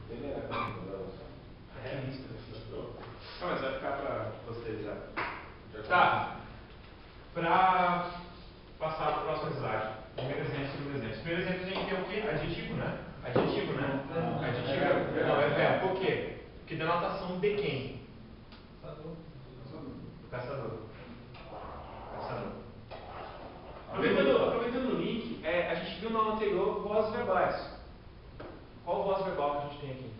Ele era como É isso. Não, mas vai ficar para posterizar. Tá. Para passar para o próximo slide. Primeiro exemplo, segundo exemplo. Primeiro exemplo tem que ter o quê? Adjetivo, né? Adjetivo, né? Adjetivo. Não, é verbo. Por quê? Porque denotação de quem? Caçador. Caçador. Aproveitando o link, a gente viu na aula anterior vozes verbais. Qual voz verbal que a gente tem aqui?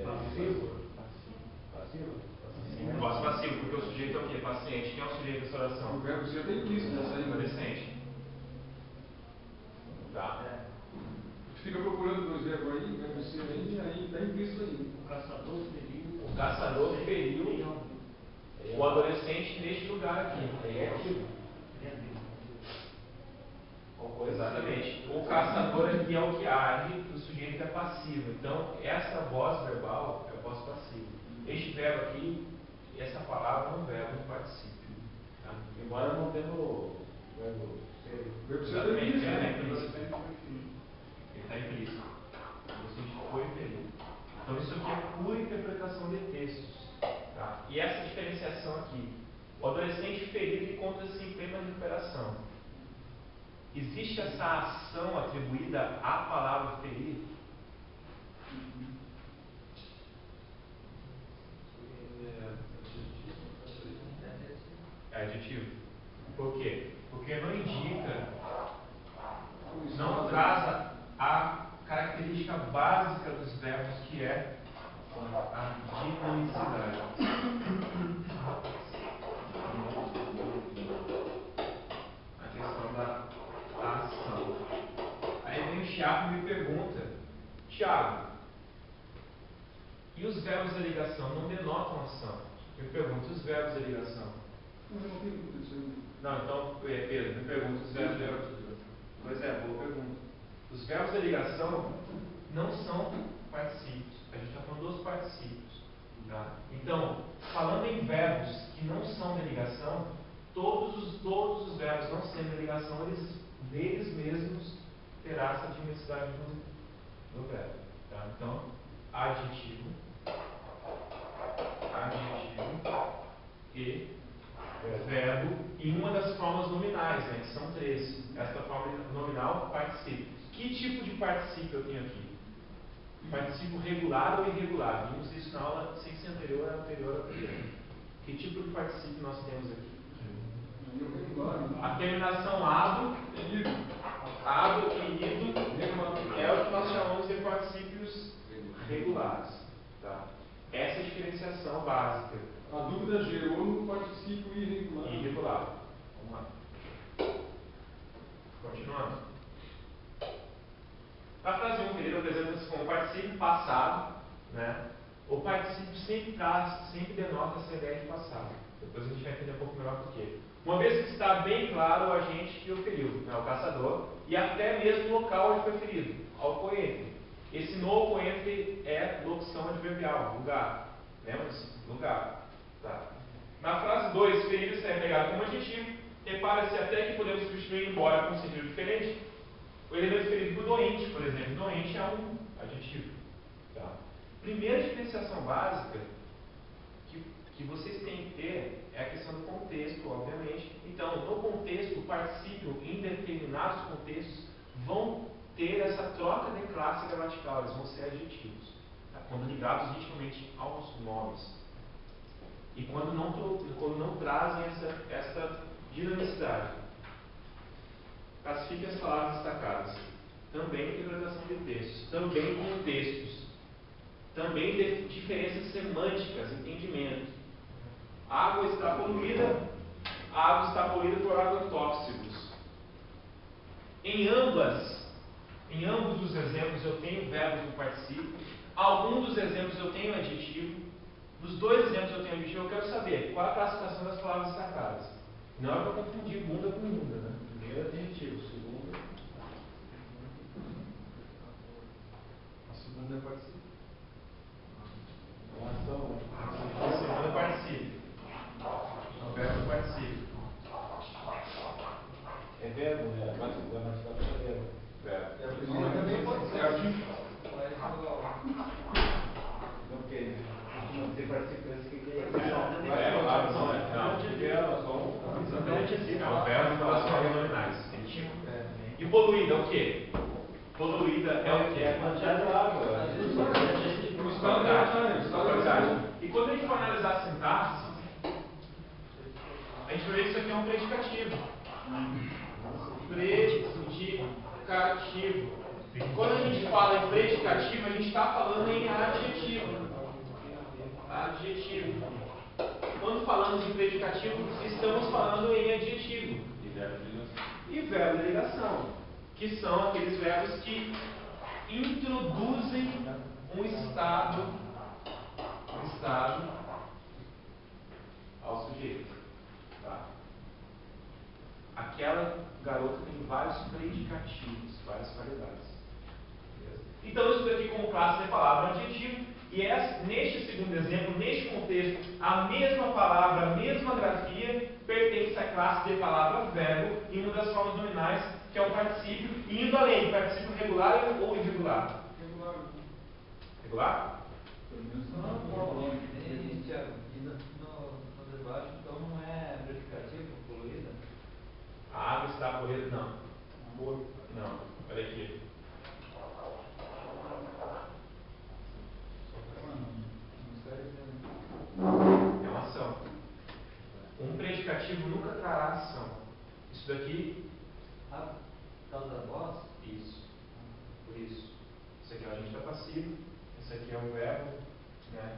Passivo. Passivo? Voz passivo, porque o sujeito é o quê? Paciente. Quem é o sujeito dessa oração? O verbo ser tem implícito nessa aí. Adolescente. Tá. Tu fica procurando dois verbos aí, o verbo ser aí está implícito aí. O caçador feriu. O caçador feriu o adolescente neste lugar aqui. É ativo. Exatamente. O caçador aqui é o que age, o sujeito é passivo. Então, essa voz verbal é a voz passiva. Este verbo aqui, essa palavra é um verbo em particípio. Tá? Embora não tenha o verbo ser. O verbo ser Exatamente, tem ele é implícito. implícito. Ele está implícito. Você foi ferido. Então, isso aqui é pura interpretação de textos. Tá? E essa diferenciação aqui. O adolescente ferido encontra-se em plena recuperação. Existe essa ação atribuída à palavra ferir? É adjetivo. Por quê? Porque não indica, não traz a característica básica dos verbos, que é a dinamicidade. A questão da ação. Aí vem o Tiago e me pergunta: Tiago, e os verbos da ligação não denotam ação? Eu pergunto: os verbos da ligação? Não, eu não tenho dúvida disso aí. Não, então, Pedro, me pergunta: os verbos da ligação? Pois é, boa pergunta. Os verbos da ligação não são particípios. A gente está falando dos particípios. Tá? Então, falando em verbos que não são de ligação, todos os verbos não sendo de ligação, neles mesmos terá essa dinamicidade do verbo. Tá? Então, adjetivo e verbo em uma das formas nominais, né, que são três. Esta forma nominal, particípio. Que tipo de particípio eu tenho aqui? Particípio regular ou irregular? Vimos isso na aula sem ser anterior à primeira. Que tipo de particípio nós temos aqui? A terminação ado e ido é o que nós chamamos de particípios regulares. Tá? Essa é a diferenciação básica. A dúvida gerou no particípio irregular. Irregular. Vamos lá. Continuando. A frase 1, ele apresenta-se como particípio passado, né? O particípio sempre denota essa ideia de passado. Depois a gente vai entender um pouco melhor por quê. Uma vez que está bem claro o agente que o feriu, né? O caçador, e até mesmo o local onde foi ferido, ao coentre. Esse no coentre é locução adverbial, lugar. Lembra-se? Lugar. Tá. Na frase 2, ferido será empregado como adjetivo. Repara-se até que podemos substituir, embora com sentido diferente, o elemento ferido por doente, por exemplo. Doente é um adjetivo. Tá. Primeira diferenciação básica que vocês têm que ter é a questão do contexto, obviamente. Então, no contexto, o particípio em determinados contextos vão ter essa troca de classe gramatical, eles vão ser adjetivos, tá? Quando ligados intimamente aos nomes. E quando não trazem essa dinamicidade. Classifique as palavras destacadas. Também interpretação de textos, também contextos, também de diferenças semânticas, entendimento. A água está poluída, a água está poluída por agrotóxicos. Em ambos os exemplos eu tenho verbos no particípio, alguns dos exemplos eu tenho adjetivo, nos dois exemplos eu tenho adjetivo. Eu quero saber qual é a classificação das palavras destacadas. Não é para confundir bunda com bunda, né? Primeiro adjetivo, segundo. A segunda é particípio. A segunda é particípio. O verbo é particípio. É verbo, né? Mas é verbo. Verbo. tem participante que quer. É uma opção, né? Não. Exatamente. É um verbo com as formas nominais. E poluída é o quê? Poluída é o quê? É a quantidade de água. Quantidade. E quando a gente for analisar a sintaxe, a gente vai ver que isso aqui é um predicativo. Predicativo. Quando a gente fala em predicativo, a gente está falando em adjetivo. Adjetivo. Quando falamos em predicativo, estamos falando em adjetivo. E verbo de ligação, que são aqueles verbos que introduzem um estado ao sujeito. Tá? Aquela garota tem vários predicativos, várias variedades. Beleza? Então, isso daqui como classe de palavra adjetivo. E neste segundo exemplo, neste contexto, a mesma palavra, a mesma grafia, pertence à classe de palavra verbo em uma das formas nominais, que é o particípio, e indo além, particípio regular ou irregular? Regular? No debate, então, não é predicativo, poluída? A água está poluída? Não. Não. Olha aqui. É uma ação. Um predicativo nunca trará ação. Isso daqui. Ah, por causa da voz? Isso. Por isso. Isso aqui é o agente da passiva. Isso aqui é o verbo, né?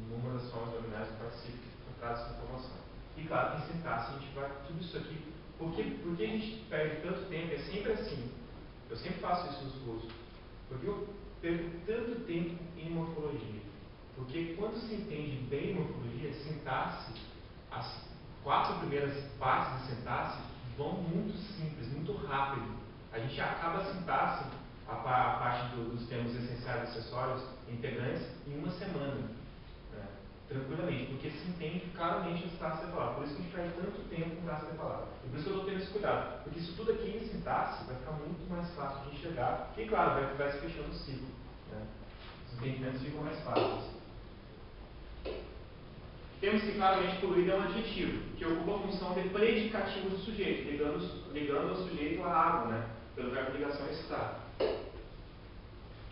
Numa das formas nominais do particípio que traz essa informação. E claro, em sintaxe a gente vai tudo isso aqui. Por que a gente perde tanto tempo? É sempre assim. Eu sempre faço isso nos cursos. Porque eu perco tanto tempo em morfologia. Porque quando se entende bem morfologia, sintaxe, as 4 primeiras partes da sintaxe vão muito simples, muito rápido. A gente acaba a sintaxe, a parte dos termos essenciais, acessórios, integrantes, em uma semana. Né? Tranquilamente, porque se entende claramente as classes de palavra. Por isso que a gente perde tanto tempo com classes de palavra. E por isso que eu estou tendo esse cuidado. Porque isso tudo aqui em sintaxe vai ficar muito mais fácil de enxergar. E claro, vai se fechando o ciclo. Né? Os entendimentos ficam mais fáceis. Temos que claramente poluído é um adjetivo, que ocupa a função de predicativo do sujeito, ligando o sujeito à água, né? Pelo verbo ligação estar.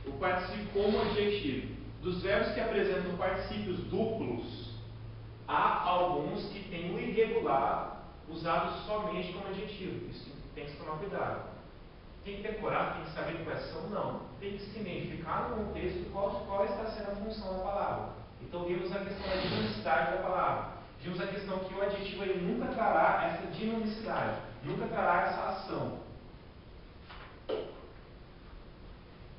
O particípio como adjetivo. Dos verbos que apresentam particípios duplos, há alguns que têm o irregular usado somente como adjetivo. Isso tem que se tomar cuidado. Tem que decorar, tem que saber quais são? Não. Tem que se identificar no contexto qual está sendo a função da palavra. Então, vimos a questão da dinamicidade da palavra. Vimos a questão que o adjetivo ele nunca trará essa dinamicidade, nunca trará essa ação.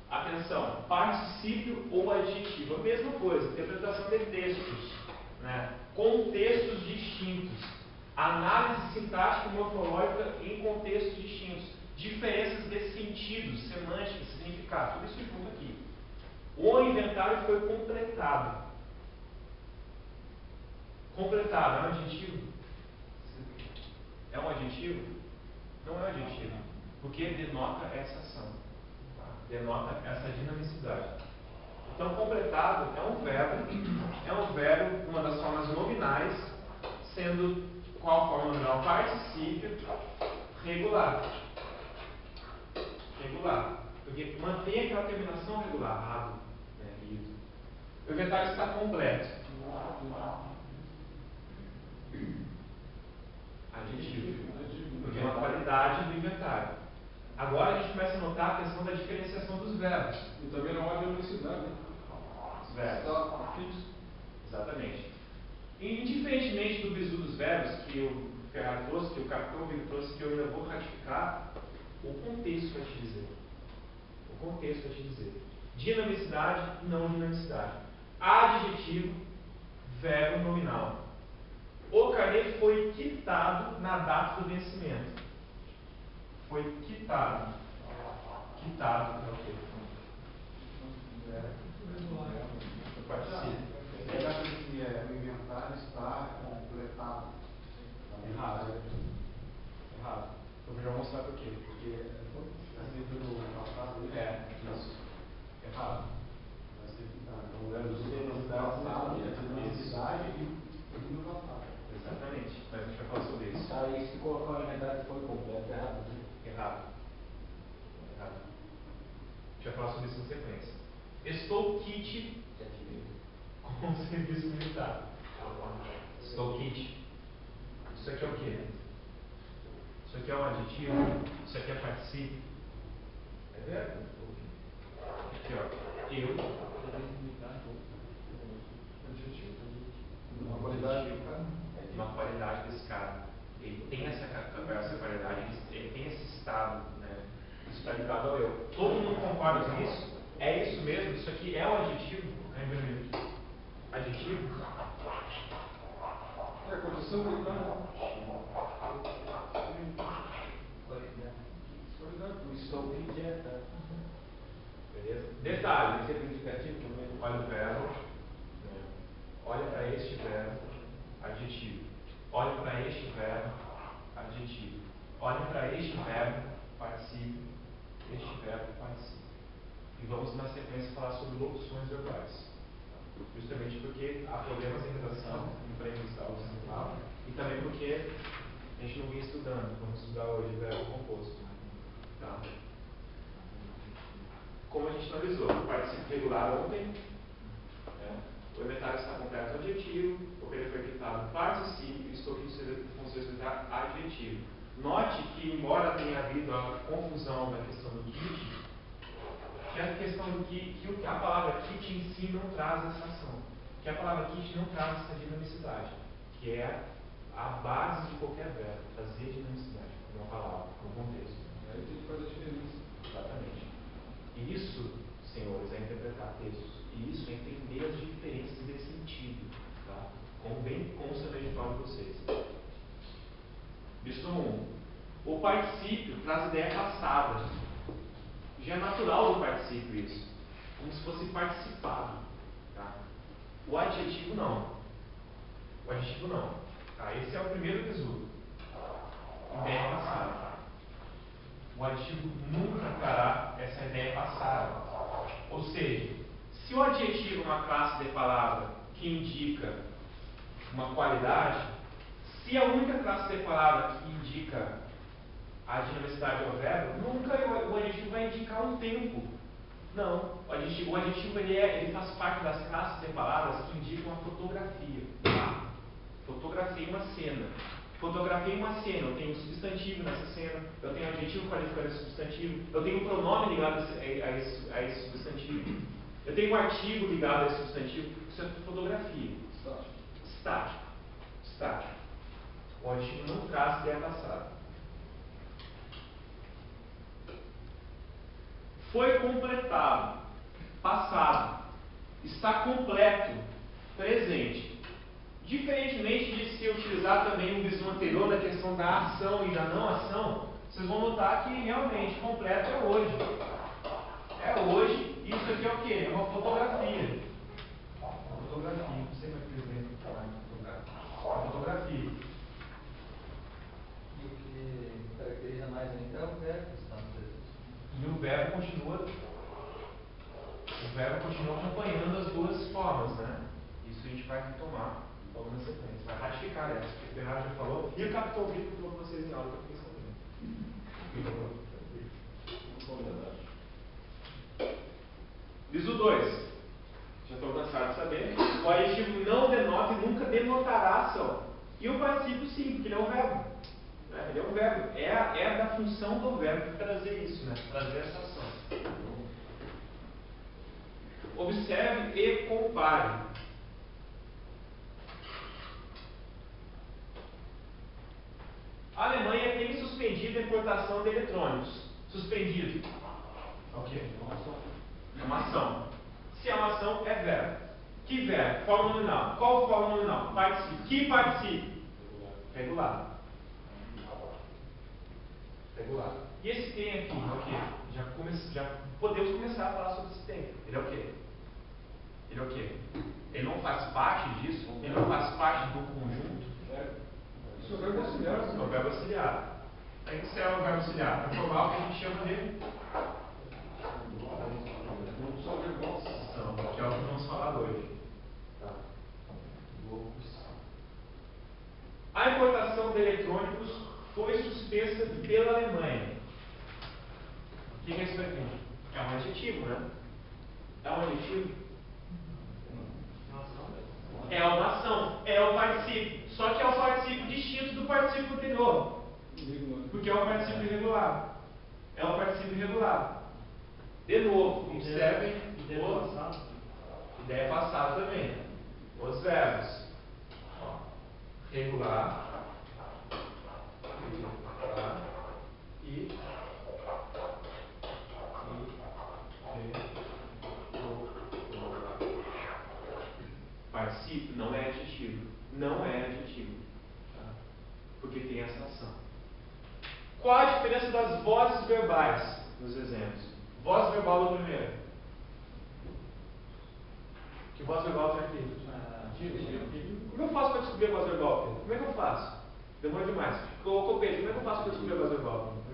Atenção, particípio ou adjetivo, a mesma coisa, interpretação de textos, né? Contextos distintos, análise sintática e morfológica em contextos distintos, diferenças de sentidos, semântica, significado, tudo isso junto aqui. O inventário foi completado. Completado, é um adjetivo? É um adjetivo? Não é um adjetivo, porque denota essa ação, tá? Denota essa dinamicidade. Então, completado é um verbo, uma das formas nominais, sendo qual forma nominal? Particípio regular. Regular, porque mantém aquela terminação regular, rabo, né? Isso. O inventário está completo. Adjetivo, porque é uma qualidade do inventário. Agora a gente começa a notar a questão da diferenciação dos verbos. E também não há dinamicidade, né? Os verbos. Exatamente. E diferentemente do bizu dos verbos que o Ferrari trouxe, que o Capitão trouxe, que eu ainda vou ratificar, o contexto vai te dizer. O contexto vai te dizer. Dinamicidade, não dinamicidade. Adjetivo, verbo nominal. O carnê foi quitado na data do vencimento. Foi quitado. Quitado é o quê? Participa. Eu acho que o inventário está completado. Errado. Errado. Eu vou mostrar por quê. Porque assim do passado. isso. Errado. Então, o verbo ser não está Errado. Errado. A gente vai falar sobre isso na sequência. Estou kit com o serviço militar. Estou kit. Isso aqui é o quê? Isso aqui é um adjetivo? Isso aqui é participe? É verbo? Aqui, ó. Eu. Uma qualidade do cara. Uma qualidade desse cara. Ele tem essa qualidade, ele tem esse estado, né? Isso está ligado ao eu. Todo mundo concorda com isso? É isso mesmo? Isso aqui é um adjetivo? Adjetivo? É a condição do cara. Qualidade. Estou inquieta. Beleza? Detalhe. Tem que ser indicativo também. Olha o verbo. Olha para este verbo. Adjetivo. Olhe para este verbo. Adjetivo. Olhe para este verbo. Participe. Este verbo. Participe. E vamos na sequência falar sobre locuções verbais. Justamente porque há problemas em redação, em pré-inicial, e também porque a gente não vinha estudando. Vamos estudar hoje o verbo composto. Tá? Como a gente analisou, o participe regular ontem, né? O inventário está completo adjetivo, o que ele foi quitado participe, estou aqui com seus adjetivo. Note que, embora tenha havido a confusão da questão do kit, que a questão do que a palavra kit em si não traz essa ação, que a palavra kit não traz essa dinamicidade, que é a base de qualquer verbo, trazer dinamicidade numa palavra, num contexto. Aí tem que fazer a diferença. Exatamente. E isso, senhores, é interpretar textos. E isso é entender as diferenças de sentido, tá? Como bem consta no edital de vocês. Visto 1. O particípio traz ideia passada. Já é natural do particípio isso. Como se fosse participado. Tá? O adjetivo não. O adjetivo não. Tá? Esse é o primeiro visu. Ideia passada. O adjetivo nunca trará essa ideia passada. Ou seja, se o adjetivo é uma classe de palavra que indica uma qualidade, se a única classe de palavra que indica a dinamicidade é o verbo, nunca o adjetivo vai indicar um tempo. Não. O adjetivo ele faz parte das classes de palavras que indicam a fotografia. Tá? Fotografia uma cena. Fotografia uma cena. Eu tenho um substantivo nessa cena, eu tenho um adjetivo qualificando esse substantivo, eu tenho um pronome ligado a esse substantivo, eu tenho um artigo ligado a esse substantivo. Isso é fotografia. Estático. O adjetivo não traz ideia passada. Foi completado. Passado. Está completo. Presente. Diferentemente de se utilizar também o visu anterior da questão da ação e da não ação, vocês vão notar que realmente completo é hoje. É hoje, e isso aqui é o quê? É uma fotografia. Uma fotografia, não sei mais que exemplo falar em fotografia. Uma fotografia. E o que caracteriza mais ainda é o verbo que está no presente. E o verbo continua acompanhando as duas formas, né? Isso a gente vai retomar logo na sequência. Vai ratificar essa, porque o Bernardo já falou. E o Capitão Vitor falou com vocês em aula, que eu fiquei sabendo. Viso 2. Já estou cansado de saber. O adjetivo não denota e nunca denotará a ação. E o particípio sim, porque ele é um verbo. Né? Ele é um verbo. É da função do verbo trazer isso, né? Trazer essa ação. Observe e compare. A Alemanha tem suspendido a importação de eletrônicos. Suspendido. Ok. É uma ação. Se é uma ação, é verbo. Que verbo? Forma nominal. Qual forma nominal? Participe. Que participe? Regular. E esse tem aqui, é o quê? Já podemos começar a falar sobre esse tem. Ele é o quê? Ele não faz parte disso? Ele não faz parte do conjunto? Isso é o verbo auxiliar. É o verbo auxiliar. Aí que serve o verbo auxiliar? Para formar o que a gente chama de locução, que é o que vamos falar hoje. Tá. Locução. A importação de eletrônicos foi suspensa pela Alemanha. O que é isso aqui? É um adjetivo, né? É um adjetivo? É uma ação. É o particípio. Só que é o particípio distinto do particípio anterior. Porque é o particípio irregular. É o particípio irregular. De novo, observem ideia passada também. Os verbos. Ó, regular. E particípio não é adjetivo. Não é adjetivo. Tá? Porque tem essa ação. Qual a diferença das vozes verbais nos exemplos? Voz verbal é o primeiro. Que voz verbal tem aqui? Como eu faço para descobrir a voz verbal, Pedro? Como é que eu faço? Demora demais. Ô, Pedro, como é que eu faço para descobrir a voz verbal?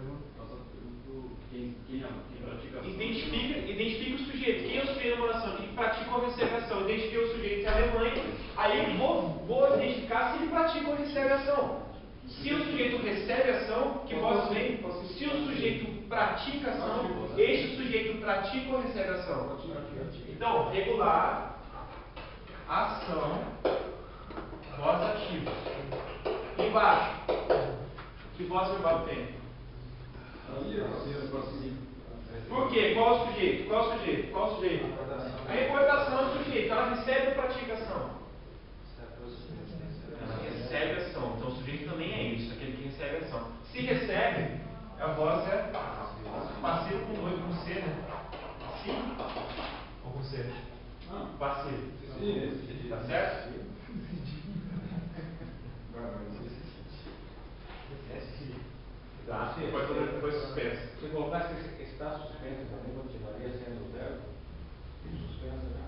Identifica o sujeito. Quem é o sujeito da oração? Quem pratica a observação? Identifiquei o sujeito que é alemão. Aí vou identificar se ele pratica ou recebe a ação. Se o sujeito recebe a ação, que voz vem? Se o sujeito pratica a ação, este sujeito pratica ou recebe a ação? Então, regular, ação, voz ativa. Embaixo, que voz verbal tem? Por quê? Qual é o sujeito? Qual é o sujeito? Qual é o sujeito? A recordação é o sujeito. Ela recebe ou pratica ação? Ela recebe ação. Então o sujeito também é isso, aquele que recebe ação. Se recebe, a voz é passivo com dois, com C, né? Sim ou com C? Passivo. Tá certo? Tá? Depois suspenso. Se colocasse está suspenso, também continuaria sendo o verbo? Suspenso, né?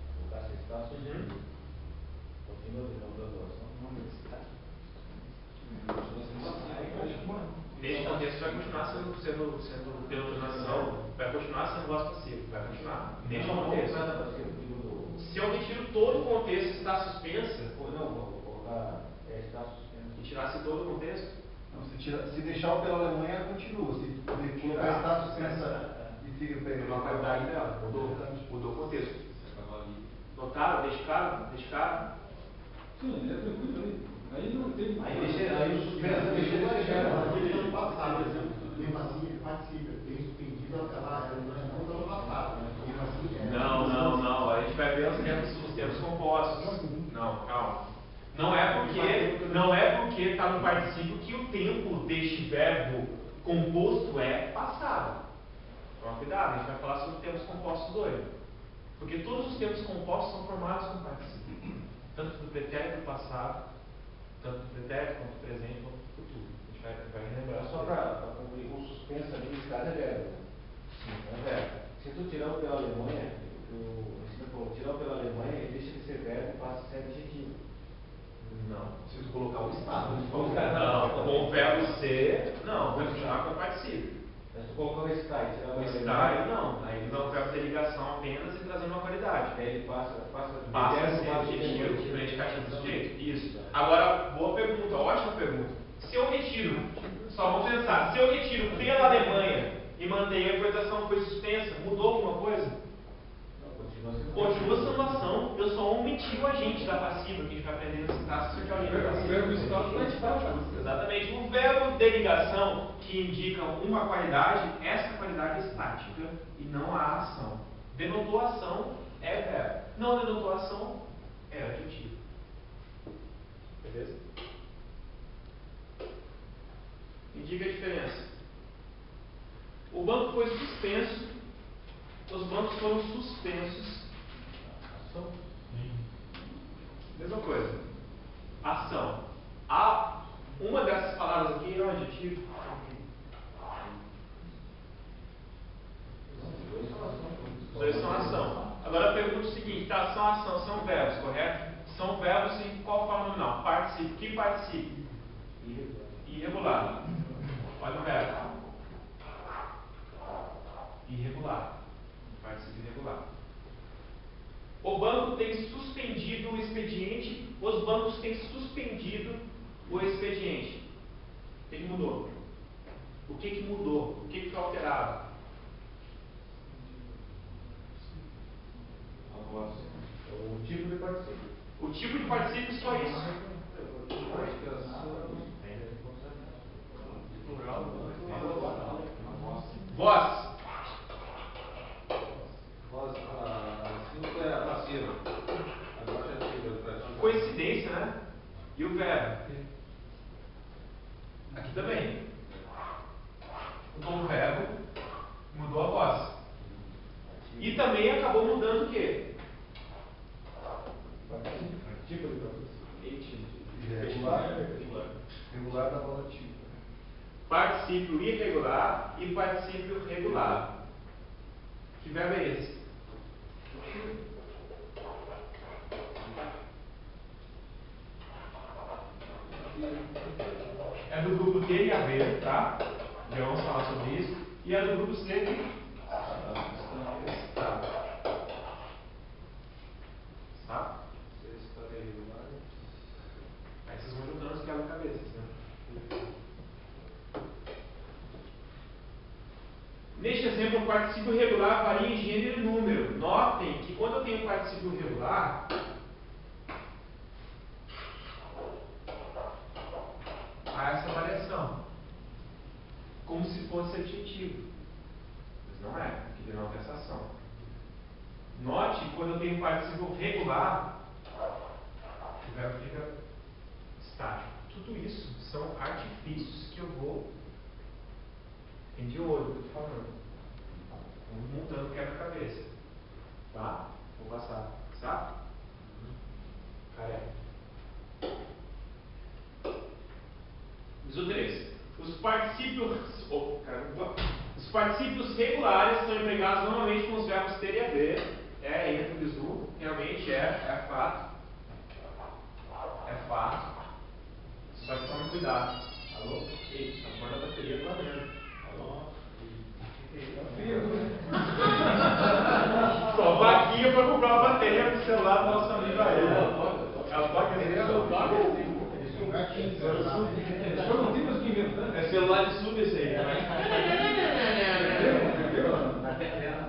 Se colocasse está suspenso, continua demandando a ação. Neste contexto vai continuar sendo denominação, vai continuar sendo voz passiva, vai continuar. Neste contexto. Se eu retiro todo o contexto está suspensa, Ou não, vou colocar está suspenso. e tirasse todo o contexto, Não, se deixar o pela Alemanha, continua. Se colocar está suspensa e fica pegando a qualidade dela, mudou o contexto. Notaram? Deixa claro? Sim, é tranquilo aí. Aí não tem. Aí o suspensa deixa no passado, por exemplo. Mesmo assim, ele participa. Tem suspendido ela não no passado, né? Mesmo assim, Não. A gente vai ver os termos compostos. Não, calma. Não é porque está no particípio que o tempo deste verbo composto é passado. Toma cuidado, a gente vai falar sobre tempos compostos hoje. Porque todos os tempos compostos são formados com particípio. Tanto do pretérito passado, tanto do pretérito quanto do presente quanto do futuro. A gente vai relembrar. Só para concluir, o suspenso ali, nesse caso é verbo. Sim, É verbo. Se tu tirar o pela Alemanha, tirar o pela Alemanha, ele deixa de ser verbo e passa a ser adjetivo. Não. se tu colocar o estado. Não, com o verbo ser, não, vai funcionar com o particípio. Mas tu colocou o está e tirar O está, não. Aí ele não é o verbo de ligação apenas e trazendo uma qualidade. Aí ele passa Passa a ser adjetivo, predicativo do sujeito. Isso. Agora, boa pergunta, ótima pergunta. Se eu retiro, só vamos pensar, se eu retiro pela Alemanha e mantei a importação foi suspensa, mudou alguma coisa? Continua sendo ação, eu só omiti o agente da passiva, que a gente vai aprender nesse caso, que é o agente da passiva. O verbo está vai estar. Exatamente. O verbo de ligação, que indica uma qualidade, essa qualidade é estática e não há ação. Denotou ação é verbo. Não denotou ação é adjetivo. Beleza? Indica a diferença. O banco foi suspenso. Os bancos foram suspensos. Ação. Mesma coisa. Ação. Uma dessas palavras aqui é um adjetivo. Os dois são ação. Agora eu pergunto o seguinte: tá, ação são verbos, correto? São verbos em qual forma nominal? Particípio. Que particípio? Irregular. Olha o verbo. Irregular. Particípio irregular. O banco tem suspendido o expediente. Os bancos têm suspendido o expediente. O que mudou? O que mudou? O que foi alterado? voz. O tipo de particípio. O tipo de particípio só isso. Voz. Voz, Silvia é passiva. Agora já tem ativa. Coincidência, né? E o verbo? Aqui também. Mudou o verbo, mudou a voz. E também acabou mudando o quê? Tipo de particípio. Regular da palavra tipo. Particípio irregular e particípio regular. Que verbo é esse? É do grupo D e AB, tá? Já vamos falar sobre isso. E é do grupo C que está. Tá? Aí vocês vão juntando os quebra-cabeças, né? Neste exemplo, o particípio regular varia em gênero e número. Notem que quando eu tenho um particípio regular, há essa variação, como se fosse adjetivo. Mas não é, porque denota essa ação. Note que quando eu tenho um particípio regular, o verbo fica estático. Tudo isso são artifícios que eu vou de olho, eu estou falando. Vamos montando quebra-cabeça. Tá? Vou passar. Tá? Careca. Iso 3. Os particípios regulares são empregados normalmente com os verbos ter e haver. Entra o bisu, realmente é fato. É fato. Só que tome cuidado. Alô? Ei, a porta da bateria está vendo. Só vaquinha para comprar uma bateria pro celular do nosso amigo aí. Ela toca Não temos que inventar. é celular de sub esse aí.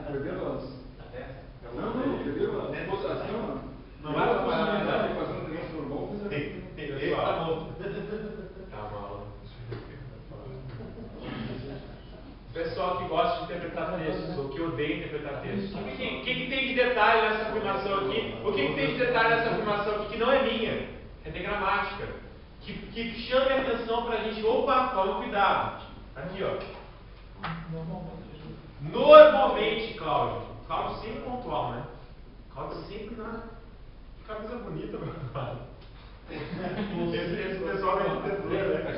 Perdeu as. Não, perdeu a posição. Não vai trabalhar de fazer um negócio normal. Tá bom. Tá mal. Pessoal que gosta de interpretar textos, ou que odeia interpretar textos. O que tem de detalhe nessa afirmação aqui? O que tem de detalhe nessa afirmação aqui que não é minha? É de gramática. Que chame a atenção pra gente. Opa, toma cuidado. Aqui, ó. Normalmente, Cláudio. Cláudio sempre pontual, né? Cláudio sempre na. Que camisa bonita, meu pai. Esse pessoal da arquitetura, né?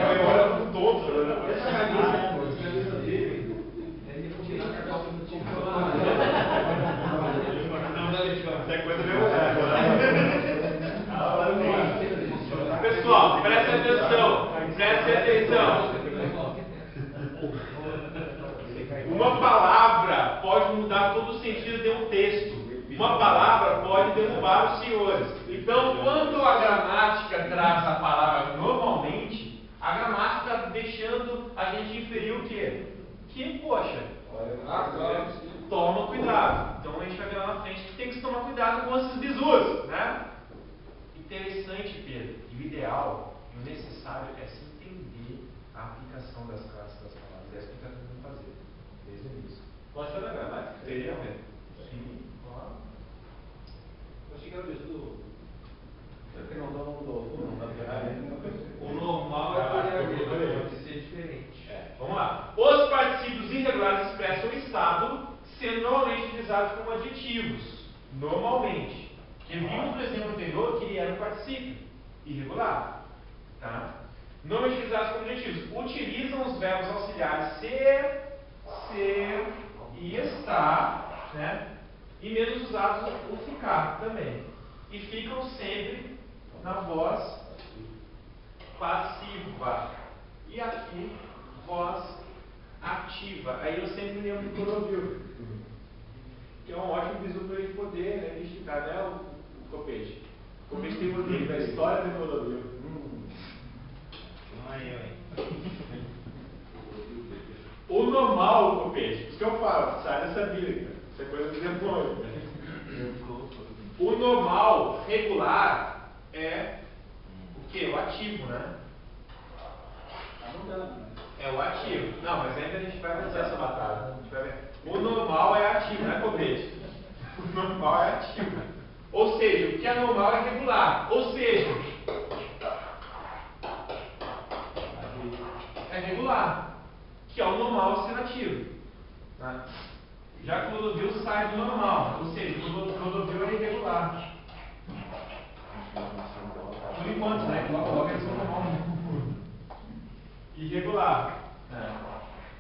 Eu olho pro todo, né? Essa camisa dele. Isso é coisa meio pessoal, presta atenção. Presta atenção. Uma palavra pode mudar todo o sentido de um texto. Uma palavra pode derrubar os senhores. Então, quando a gramática traz a palavra normalmente, a gramática está deixando a gente inferir o quê? Que, poxa, toma cuidado. Então, a gente vai ver lá na frente que tem que tomar cuidado com esses bizus, né? Interessante, Pedro. E o ideal e o necessário é se entender a aplicação das classes das palavras. É isso que a gente está tentando fazer. Desde o início. Pode fazer a gramática? Teria mesmo. Sim, claro. Eu achei que era o estudo. Porque não dá O normal pode ser diferente. Vamos lá. Os particípios irregulares expressam o estado, sendo normalmente utilizados como adjetivos. Normalmente. Porque vimos no exemplo anterior que ele era um particípio irregular. Tá? Normalmente utilizados como adjetivos. Utilizam os verbos auxiliares ser e estar, né? E menos usados o ficar também. E ficam sempre na voz passiva. E aqui, voz ativa. Aí eu sempre lembro do Coroavil. Que é um ótimo bisu para a gente poder, né, identificar, né, o Copete. O Copete tem o livro, a história do Coroavil. O normal, Copete, isso que eu falo, sai dessa bíblica. Isso é coisa do demônio. O normal, regular, é o quê? O ativo, né? Tá mudando, né? É o ativo. Não, mas ainda a gente vai vencer essa batalha. A gente vai ver. O normal é ativo, né, Copete? O normal é ativo. Ou seja, o que é normal é regular. Ou seja, é regular, que é o normal ser ativo. Tá? Já que o Clodovil sai do normal, ou seja, o Clodovil é irregular. Por enquanto, né? Logo eles vão tomar um irregular.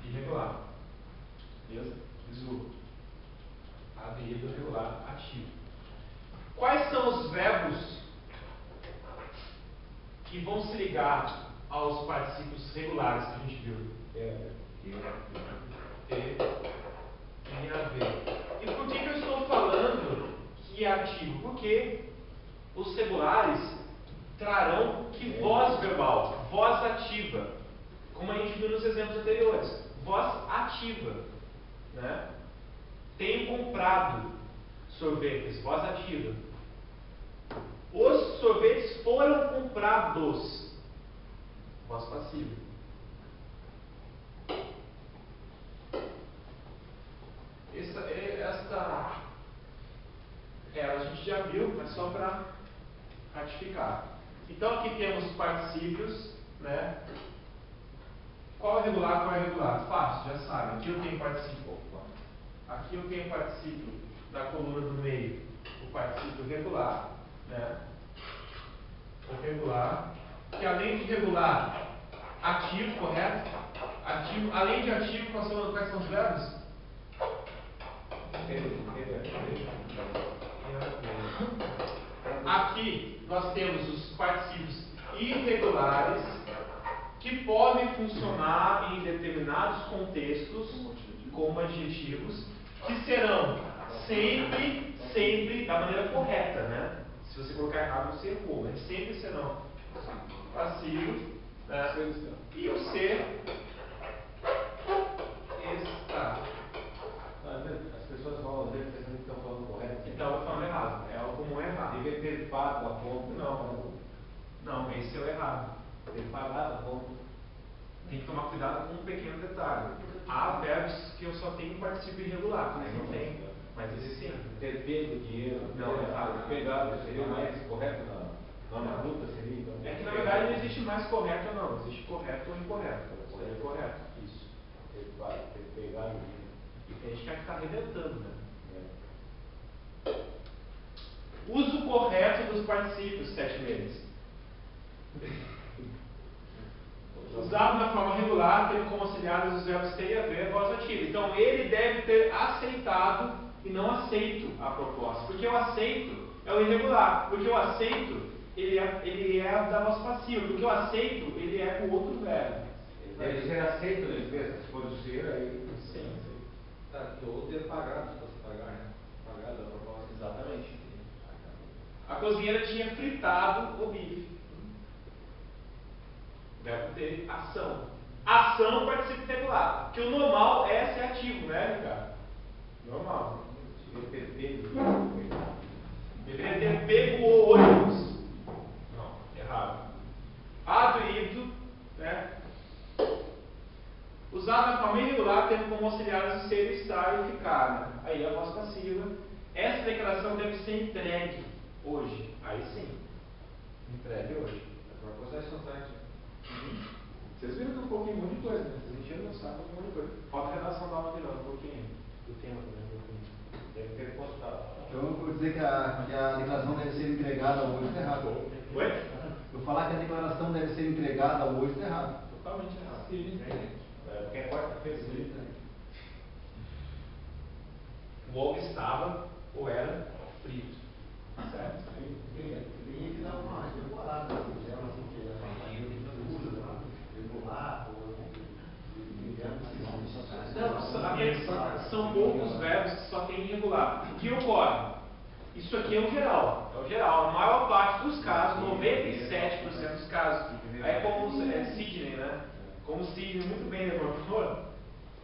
Irregular. Beleza? Iso. Aderido, irregular, ativo. Quais são os verbos que vão se ligar aos particípios regulares que a gente viu? Ter e haver. E por que eu estou falando que é ativo? Porque os regulares trarão que voz verbal, voz ativa, como a gente viu nos exemplos anteriores, voz ativa, né? Tenho comprado sorvetes, voz ativa. Os sorvetes foram comprados, voz passiva. A gente já viu, mas só para ratificar. Então aqui temos particípios, né? Qual é regular, qual é irregular? Fácil, já sabe. Aqui eu tenho particípio. Aqui eu tenho particípio da coluna do meio, o particípio regular, né? O regular, que além de regular, ativo, correto? Ativo, além de ativo, quais são os verbos? Aqui nós temos os particípios irregulares que podem funcionar em determinados contextos como adjetivos, que serão sempre da maneira correta, né? Se você colocar errado, você errou, mas sempre serão passivos, né? E o ser está. As pessoas vão às vezes pensando que estão falando correto. Então, falando errado. É algo comum errado. Devia ter pago a conta. Não, esse é o errado. Ter pagado a conta. Tem que tomar cuidado com um pequeno detalhe. Há verbos que eu só tenho particípio irregular, mas não tem. Mas esse sim. Ter pego o dinheiro. Não, é errado. Pegado seria mais correto na luta, seria então. É que na verdade não existe mais correto ou não. Existe correto ou incorreto. Seria correto. Isso. Ter pegado o dinheiro. E tem gente que está arrebentando, né? Uso correto dos particípios, 7 meses. Usado na forma regular, tendo como auxiliares os verbos ter e haver, voz ativa. Então ele deve ter aceitado e não aceito a proposta. Porque o aceito é o irregular. Porque o aceito, ele é da voz passiva. Porque o aceito, ele é com outro verbo. Ele deve ser aceito nele mesmo. Se for do ser, aí. Sim. Ou ter pagado, se fosse pagar, né? Pagado a proposta. Exatamente. A cozinheira tinha fritado o bife. Verbo ter ação. Ação participa irregular. Porque o normal é ser ativo, né, Ricardo? Normal. Deveria ter pego o ônibus. Não, errado. Adrido, né? Usado na forma irregular, tendo como auxiliares o ser, estar e ficar. Né? Aí a voz passiva. Essa declaração deve ser entregue hoje. Aí sim. Entregue hoje. Agora possessão site. Vocês viram que eu coloquei um monte de coisa, né? Vocês encheram meu saco com um monte de coisa. Falta a redação da aula de novo, um pouquinho. Do tema também, um pouquinho. Deve ter postado. Então eu vou dizer que a declaração deve ser entregada hoje, está errado. Oi? Eu falar que a declaração deve ser entregada hoje, está errado. Totalmente errado. Porque é quarta-feira, né? O ovo estava ou era frito. Certo? Tem que dar uma temporada, assim, que são poucos verbos que só tem irregular. O que ocorre? Isso aqui é o geral. É o geral. A maior parte dos casos, 97% dos casos, Aí como Sidney, né? Como o Sidney muito bem levantou,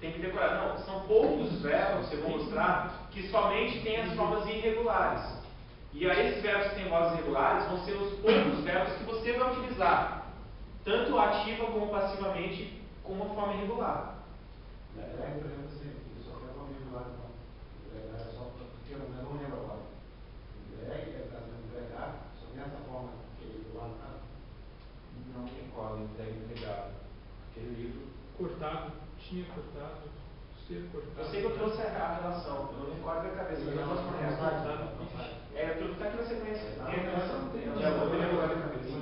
tem que decorar. Não, são poucos verbos, eu vou mostrar, que somente tem as formas irregulares. E aí esses verbos que têm vozes irregulares vão ser os poucos verbos que você vai utilizar, tanto ativa como passivamente, com uma forma irregular. Drag, por exemplo, assim, só tem uma irregular, não. Dregar é só porque eu não lembro agora. Drag, que é o caso de dregar, só tem essa forma que é irregular, nada. Não tem cola, entregado. Aquele livro. Cortado, tinha cortado, ser cortado. Eu sei que eu trouxe a relação, eu não recordo da cabeça, mas eu trouxe uma relação. Tudo está aqui na sequência. Tem a relação? Tem. Já vou me lembrar da cabeça.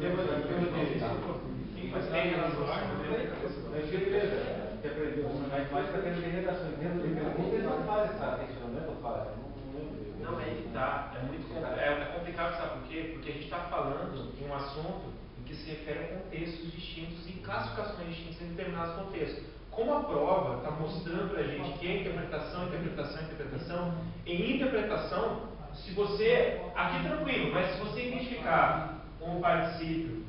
Mas tem relação. Mas beleza, que aprendeu, mas mais para dentro de redação. Dentro de pergunta, eles não fazem essa questionamento, ou fazem? Não lembro. Não, é que tá. É muito complicado, sabe por quê? Porque a gente está falando de um assunto em que se refere a contextos distintos e classificações distintas em determinados contextos. Como a prova está mostrando para a gente que é interpretação, em interpretação, se você, aqui tranquilo, mas se você identificar um particípio,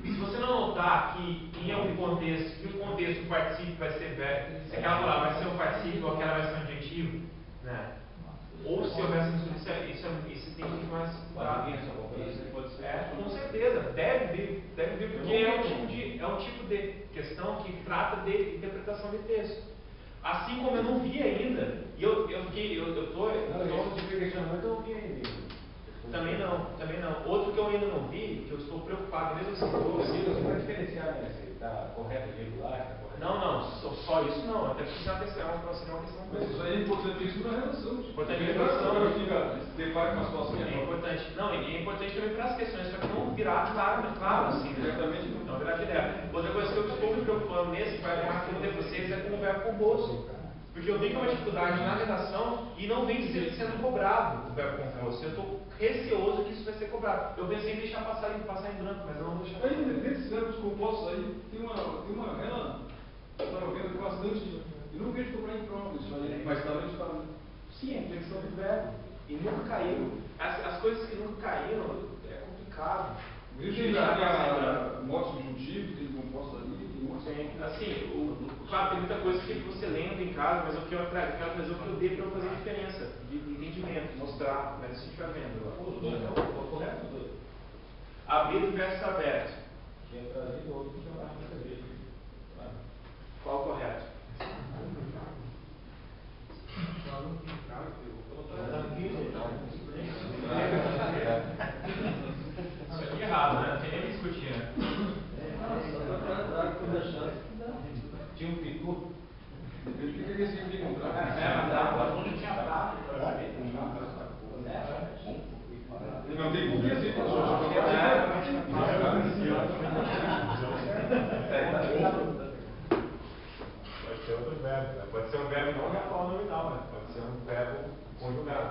se você não notar que em algum contexto, o particípio vai ser verbo, se aquela palavra vai ser um particípio ou aquela vai ser um adjetivo, né? Ou se houver isso tem que ir mais cuidado. Com certeza, deve vir, porque é um tipo de questão que trata de interpretação de texto. Assim como eu não vi ainda, e eu Também não. Outro que eu ainda não vi, que eu estou preocupado, mesmo assim, Você vai diferenciar, né? Se está correto ou irregular, está correto. Não, só isso não. Até porque seria uma questão. Mas isso aí é importantíssimo na relação. Importante na relação. Agora fica, se depara com uma situação. É importante. Não, e é importante também para as questões, só que não virar claro assim, né? Diretamente não virar direto. Outra coisa que eu estou me preocupando nesse, vai marcar com vocês, é com o verbo composto. Porque eu vi que é uma dificuldade na redação e não vem sendo cobrado o verbo composto. Eu estou receoso que isso vai ser cobrado. Eu pensei em deixar passar em branco, mas eu não vou deixar. Aí, desses verbos compostos aí, tem uma ela estava vendo bastante, e não vejo cobrar em prova isso aí, mas talvez para. Sim, a inflexão do verbo. E nunca caiu. As coisas que nunca caíram é complicado. Veja aí, modo subjuntivo, tem composto ali, tem outros. Assim, claro, tem muita coisa que você lendo em casa, mas eu quero trazer o que eu dei para fazer diferença, de entendimento, mostrar, mas isso a gente vai vendo agora. Os dois, não, correto os dois. Abrido versus aberto. Tinha trazido outro que chamava de igreja. Qual o correto? Isso aqui é errado, né? Não tem nem que discutir, né? Tinha um picu. O que é esse aqui contrário? Não tinha prato. Não tem por que assim, professor. Pode ser outro verbo, né? Pode ser um verbo não na forma nominal, né? Pode ser um verbo conjugado.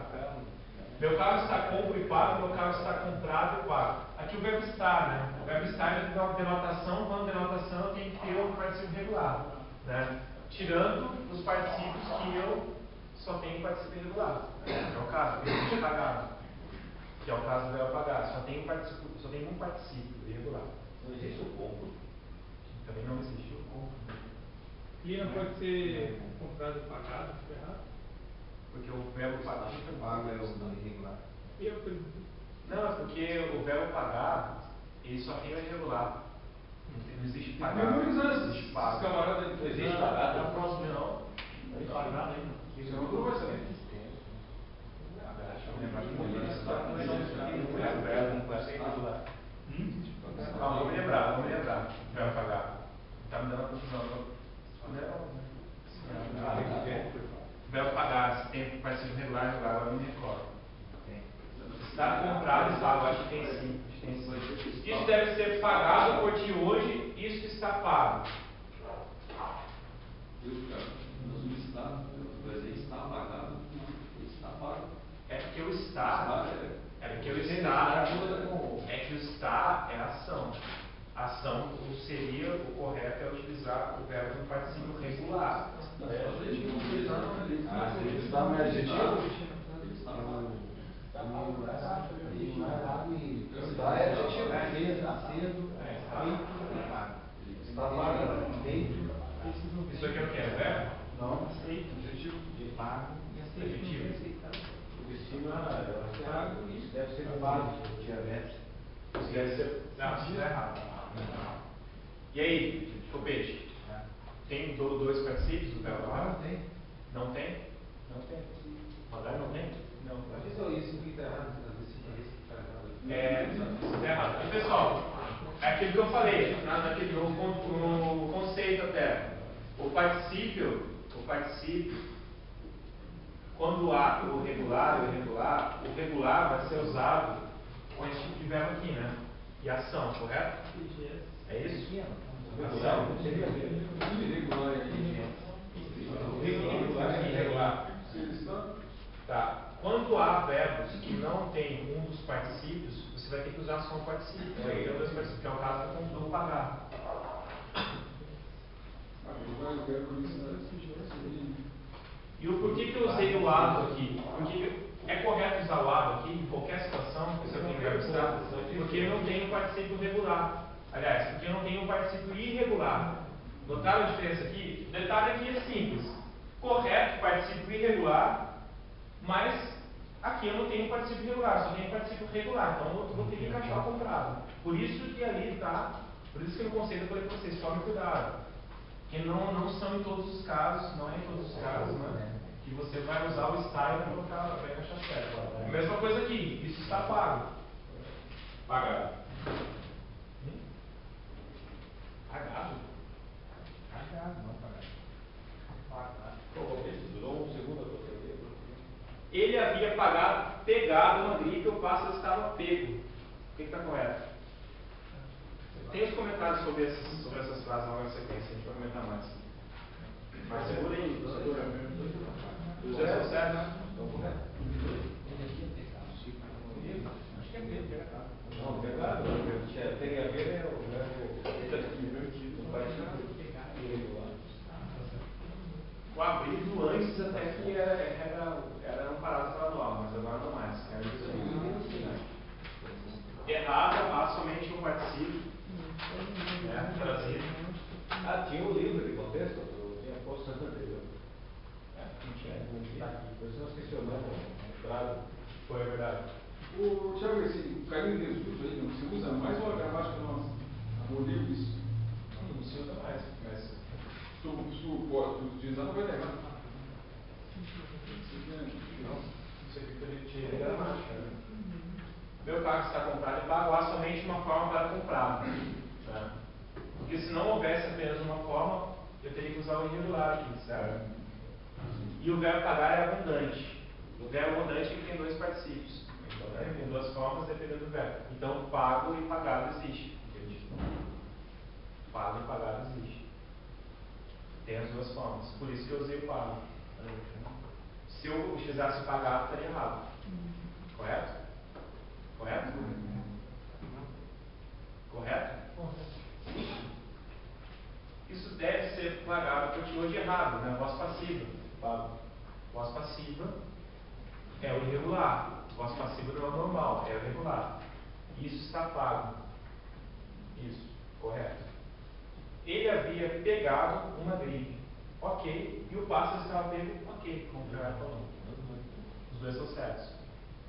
Meu carro está compro e pago, meu carro está comprado e pago. Aqui o verbo estar, né? O verbo estar é uma denotação, quando denotação tem que ter um particípio regular, né? Tirando os particípios que eu só tenho particípio irregular. É o caso, existe pagado, que é o caso do verbo pagar, só tem um particípio irregular. Não existe o compro. Também não existe o compro. E não pode ser comprado e pagado, fica errado? Porque o verbo pagar Pago é o irregular. Não, é porque o verbo pagar, ele só tem o irregular. Não existe pagar. Memorizar Não existe pagar. camarada Não existe pagado. Na próxima não. Não existe pagar ainda. Isso não tu não vai saber. Deixa eu lembrar de o verbo sem irregular. Calma, vamos lembrar. O verbo pagar. Está me dando a confusão. Verbo pagar, se tem particípio regular, agora eu não me recordo. Está comprado e pago, acho que tem sim. Isso deve ser pagado por ti hoje, isso está pago. Está pagado, está pago. É porque o está é ação. Ação seria o correto é utilizar o verbo no particípio regular. Está no adjetivo? Está é adjetivo, cedo, feito, Está pago, feito. Isso aqui é o que? É verbo? Não. Adjetivo. De pago e Adjetivo. o destino, eu acho que pago, isso deve ser pago, diabetes. Isso deve ser. Não, isso está errado. E aí, Copete? Tem dois particípios do verbo? Não tem. Não tem? Não tem. Pagar não tem? Não. Mas isso que está errado, isso que está errado. Isso está errado. E pessoal, é aquilo que eu falei, no conceito até. O particípio, quando há o regular e o irregular, o regular vai ser usado com esse tipo de verbo aqui, né? E ação, correto? É isso? Ação? Irregular Irregular e irregular. Tá. Quando há verbos que não tem um dos particípios, você vai ter que usar só um particípio. Tem dois particípios, que é o caso do pagar. E o porquê que eu usei o ado aqui? Porque é correto usar o ado aqui em qualquer situação, se eu tenho verbo estar? Porque eu não tenho particípio regular. Aliás, porque eu não tenho particípio irregular. Notaram a diferença aqui? O detalhe aqui é simples. Correto, particípio irregular, mas aqui eu não tenho particípio irregular, só tenho particípio regular. Então eu vou ter que encaixar o comprado. Por isso que ali está, por isso que no conceito eu falei para vocês, tome cuidado. Que não são em todos os casos, não é em todos os casos, né? Que você vai usar o está e vai colocar, vai encaixar certo. A mesma coisa aqui, isso está pago. Pagado. Pagado? Pagado, não pagado. Pagado. Durou um segundo a tua TV. Ele havia pegado uma gripe, o pássaro estava pego. O que está correto? Tem os comentários sobre essas frases logo na sequência, a gente vai comentar mais. Mas segura aí, segura. Os dois estão certos? Estão corretos. Acho que é mesmo, pegado. Não, pegado, tem a ver é o verbo invertido, vai ser irregular. O abrigo antes até que era amparado pela norma, mas agora não mais. Errado, há somente um particípio. Trazido. Tinha o livro de contexto, eu tinha posto anterior. Não tinha aqui, por isso nós questionamos a frase. Foi verdade. O Thiago, esse carinho de Jesus aí, não se usa mais ou a gramática nossa? Aboliu isso? Não se usa mais, mas. Se tu pode utilizar, não vai dar errado. Isso aqui que a gente tira é gramática, né? Meu carro está comprado e pago, há somente uma forma para comprar. Né? Porque se não houvesse apenas uma forma, eu teria que usar o irregular aqui, certo? E o verbo pagar é abundante. O verbo abundante ele tem dois particípios. Então, né? Tem duas formas dependendo do verbo. Então, pago e pagado existe. Pago e pagado existe. Tem as duas formas. Por isso que eu usei o pago. Se eu utilizasse pagado, estaria errado. Correto? Correto? Correto? Isso deve ser pagado porque eu tirou de errado, né? Voz passiva. Voz passiva é o irregular. Voz passiva não é o normal, é o irregular. Isso está pago. Isso, correto. Ele havia pegado uma gripe. Ok. E o pássaro estava pego. Ok. Como o Gerardo falou. Os dois são certos.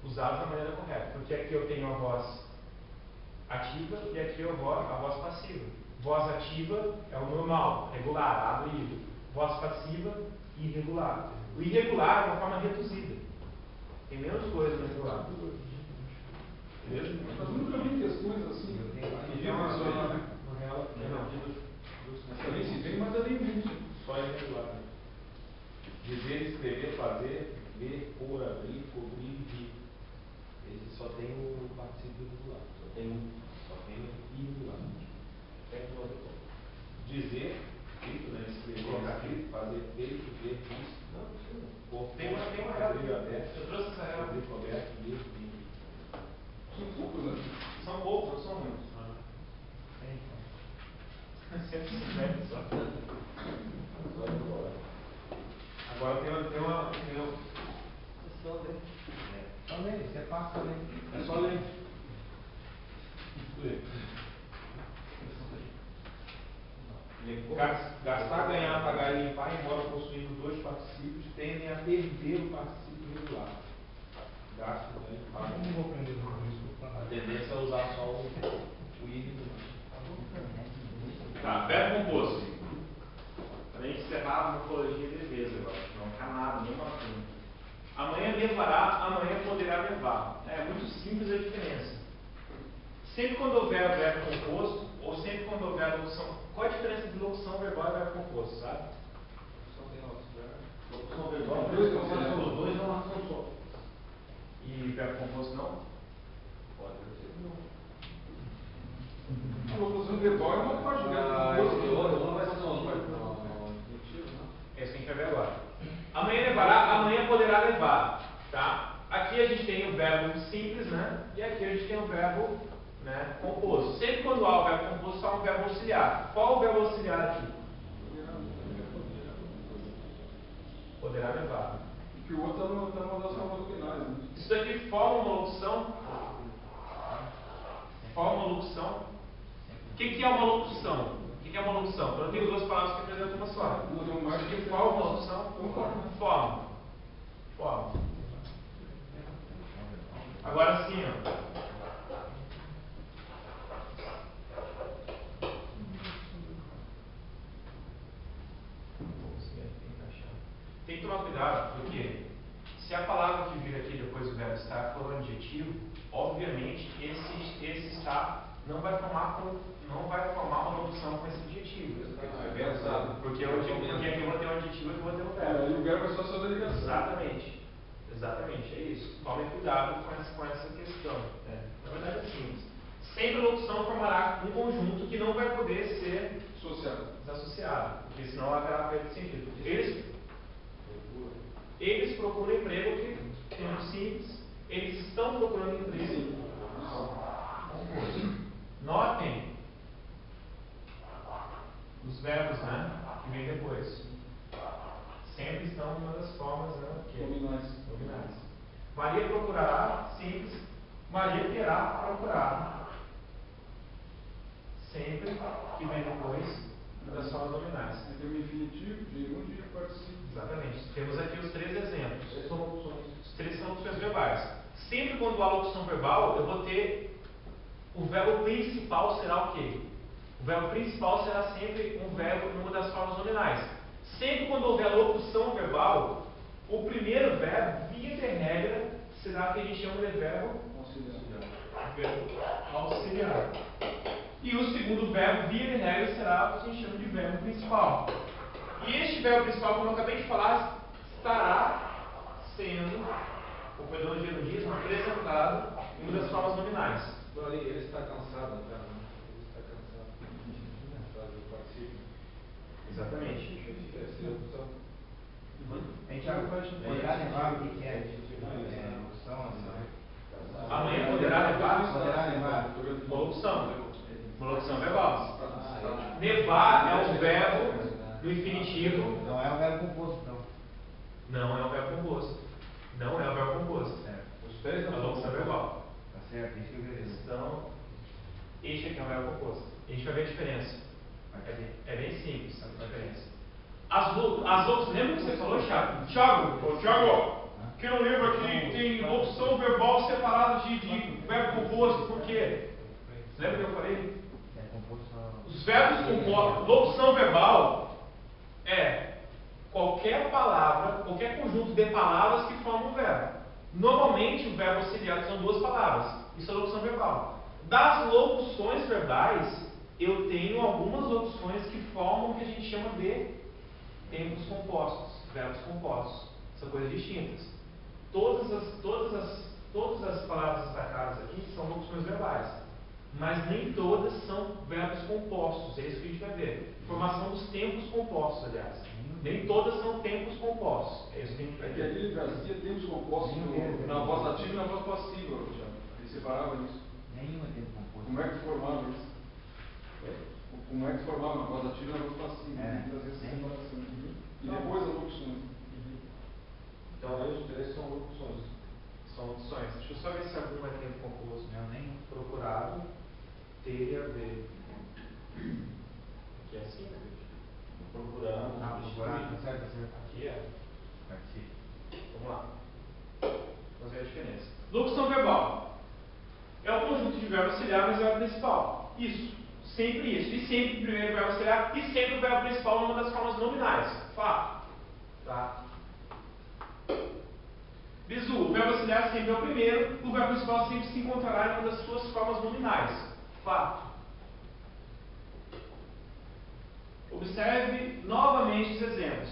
Usados da maneira correta. Porque aqui eu tenho a voz ativa e aqui eu a voz passiva. Voz ativa é o normal, regular, ado e ido. Voz passiva, irregular. O irregular é uma forma reduzida. Tem menos coisa no irregular. Beleza? Mas nunca vi questões assim. No real, Também se tem, mas é nem mente. Só irregular. Dizer, escrever, fazer, ver, pôr, abrir, cobrir, rir. Esse só tem o particípio irregular. Só tem o irregular. Tem o outro. Dizer, escrito, né? Escrever, escrito, fazer, feito, ver, visto. Não, isso não. Tem uma regra. Eu trouxe essa regra. Abrir, coberto, ler, rir. São poucos, né? São poucos, não são muitos. Sempre se mete só. Agora tem uma. Só ler, você passa a ler. É só ler. pegar e limpar, embora possuindo dois particípios, tendem a perder o particípio regular. Gasto da limpar. Não vou aprender sobre isso. A tendência é usar só o ir e Tá, verbo composto. Para a gente encerrar a morfologia de defesa agora. Não ficar nada, nenhuma assunto. Amanhã levará, amanhã poderá levar. É muito simples a diferença. Sempre quando houver verbo composto, ou sempre quando houver locução. Qual a diferença de locução verbal e verbo composto, sabe? locução verbal. Dois Os consideramos. dois é uma ação só. E verbo composto não? Pode ser não. A locução verbal é uma parte do Ah, verbo. esse outro não vai ser não, mentira, não. Esse que a gente vai ver agora. Amanhã levará, amanhã poderá levar. Tá? Aqui a gente tem o verbo simples, né? E aqui a gente tem o verbo, né, composto. Sempre quando há o verbo composto, há um verbo auxiliar. Qual o verbo auxiliar aqui? Poderá levar. Que o outro está numa das formas nominais, né? Isso daqui forma uma locução? Forma uma locução? O que é uma locução? O que é uma locução? Quando eu tenho duas palavras que apresentam uma só. Não tem um mais Isso que aqui forma uma locução? Forma. Forma. Agora sim, ó. Tem que tomar cuidado, porque se a palavra que vir aqui depois do verbo estar for um adjetivo, obviamente esse estar não vai formar uma locução com esse adjetivo. Porque aqui eu vou ter um adjetivo e aqui eu vou ter um verbo. E o verbo é só essa ligação. Exatamente. Exatamente, é isso. Tomem cuidado com essa questão. Na verdade é simples. Sempre a locução formará um conjunto que não vai poder ser Associado. desassociado, porque senão haverá perda de sentido. Eles procuram emprego, que é muito simples. Eles estão procurando emprego. Notem os verbos, né, que vem depois. Sempre estão em uma das formas, né, que é nominais. Maria procurará, simples. Maria terá procurado. Sempre que vem depois das formas nominais. Aí tem o infinitivo, gerúndio e participio. Exatamente. Temos aqui os três exemplos. Os três são locuções verbais. Sempre quando há locução verbal, eu vou ter o verbo principal será o quê? O verbo principal será sempre um verbo numa das formas nominais. Sempre quando houver locução verbal, o primeiro verbo, via de regra, será o que a gente chama de verbo auxiliar. E o segundo verbo, via de regra, será o que a gente chama de verbo principal. E este verbo principal, como eu acabei de falar, estará sendo, o perdão de gerundismo, apresentado em uma das formas nominais. Ele está cansado, tá? Ele está cansado. Faz o particípio. Exatamente. A gente poderá levar o que é locução, Amanhã poderá levar Poderá levar. uma locução verbal. Levar é um verbo do infinitivo. Não é o verbo composto, não. Não é o verbo composto. Não é o verbo composto. Os três A locução verbal. Tá certo, isso que eu queria dizer. Então, este aqui é o verbo composto. A gente vai ver a diferença. É bem simples a diferença. As locuções, lembra que você falou, Thiago? Thiago, que eu lembro aqui tem locução verbal separada de verbo composto. Por quê? Lembra que eu falei? É composto. Os verbos compostos, locução verbal é qualquer palavra, qualquer conjunto de palavras que formam um verbo. Normalmente o verbo auxiliar são duas palavras. Isso é locução verbal. Das locuções verbais, eu tenho algumas locuções que formam o que a gente chama de tempos compostos, verbos compostos. São coisas distintas. Todas as palavras destacadas aqui são locuções verbais. Mas nem todas são verbos compostos. É isso que a gente vai ver. Formação dos tempos compostos, aliás. Nem todas são tempos compostos. É isso que a gente vai É que ver. ali ele trazia tempos compostos na voz ativa e na voz passiva, Thiago. Ele separava isso. Nenhuma tempo composto. Como é que formava isso? Como é que formava na voz ativa e na voz passiva? É. Ele trazia essa separação. E depois as locuções. Então, aí os três são locuções. São opções. Deixa eu só ver se algum é tempo composto. Não, nenhum. Procurado ter a ver. Aqui é assim, né? Procurando. Aqui é. Aqui. Vamos lá. Vamos ver a diferença. Locução verbal. É o conjunto de verbo auxiliar mais verbo principal. Isso. Sempre isso. E sempre o primeiro verbo auxiliar e sempre o verbo principal numa das formas nominais. Fato. Tá? Bizu, o verbo auxiliar sempre é o primeiro, o verbo principal sempre se encontrará em uma das suas formas nominais. Fato. Observe novamente os exemplos.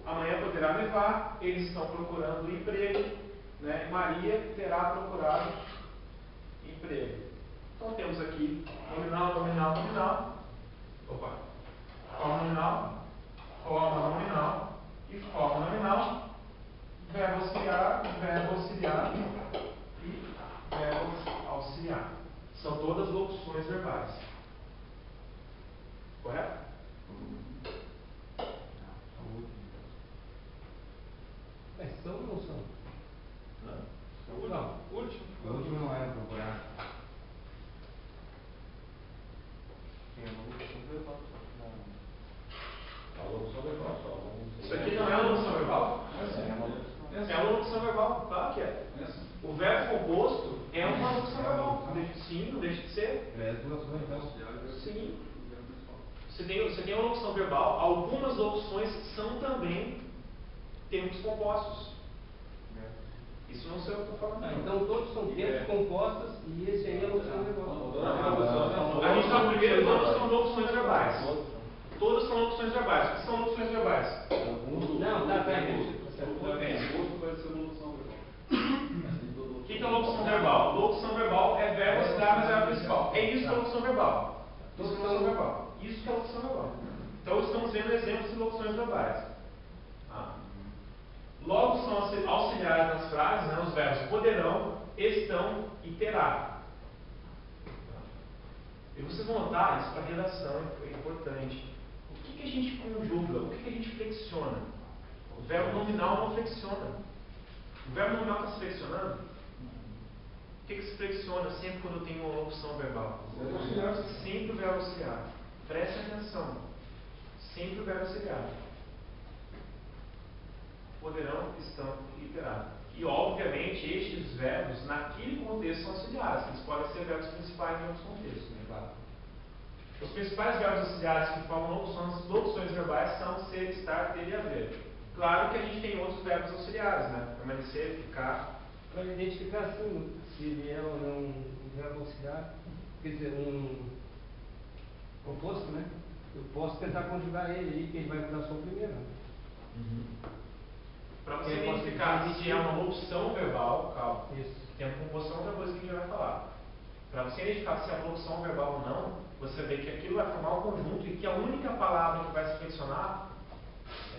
Amanhã poderá levar, eles estão procurando emprego, né? Maria terá procurado emprego. Então temos aqui nominal, nominal, nominal. Opa. Forma nominal, forma nominal e forma nominal. Verbo auxiliar e verbo auxiliar. São todas locuções verbais. Correto? São ou não são? Não. O último. O último não é procurar. Isso aqui não é uma locução verbal? É uma locução verbal, claro que é. O verbo composto é uma locução verbal. Sim, não deixa de ser. Sim. Você tem uma locução verbal, algumas locuções são também tempos compostos. Isso não sei o que eu estou falando. Então todos são tempos compostos e esse aí é a locução verbal. A gente está primeiro, todos são locuções verbais. Todas são locuções verbais. O que são locuções verbais? Não, tá, peraí. O que é locução verbal? Locução verbal é verbo auxiliar, mas é verbo principal. É isso que é locução verbal. Isso que é locução verbal. Isso que é locução verbal. Então estamos vendo exemplos de locuções verbais. Logo são auxiliares nas frases, né, os verbos poderão, estão e terá. E vocês vão notar, isso para redação é importante. O que a gente conjuga? O que a gente flexiona? O verbo nominal não flexiona. O verbo nominal está se flexionando? O que se flexiona sempre quando eu tenho uma locução verbal? Sempre o verbo auxiliar. Preste atenção. Sempre o verbo auxiliar. Poderão, estão e terá. E, obviamente, estes verbos, naquele contexto, são auxiliares. Eles podem ser verbos principais em outros contextos, né? Claro. Os principais verbos auxiliares que formam locuções verbais são ser, estar, ter e haver. Claro que a gente tem outros verbos auxiliares, né? Permanecer, ficar. Para identificar assim, se ele é ou não um verbo auxiliar, quer dizer, um composto, né? Eu posso tentar conjugar ele aí, que ele vai mudar só o primeiro. Para você identificar se é uma locução verbal, calma, tem uma composição, outra coisa que a gente vai falar. Para você identificar se é uma locução verbal ou não, você vê que aquilo vai formar um conjunto e que a única palavra que vai se flexionar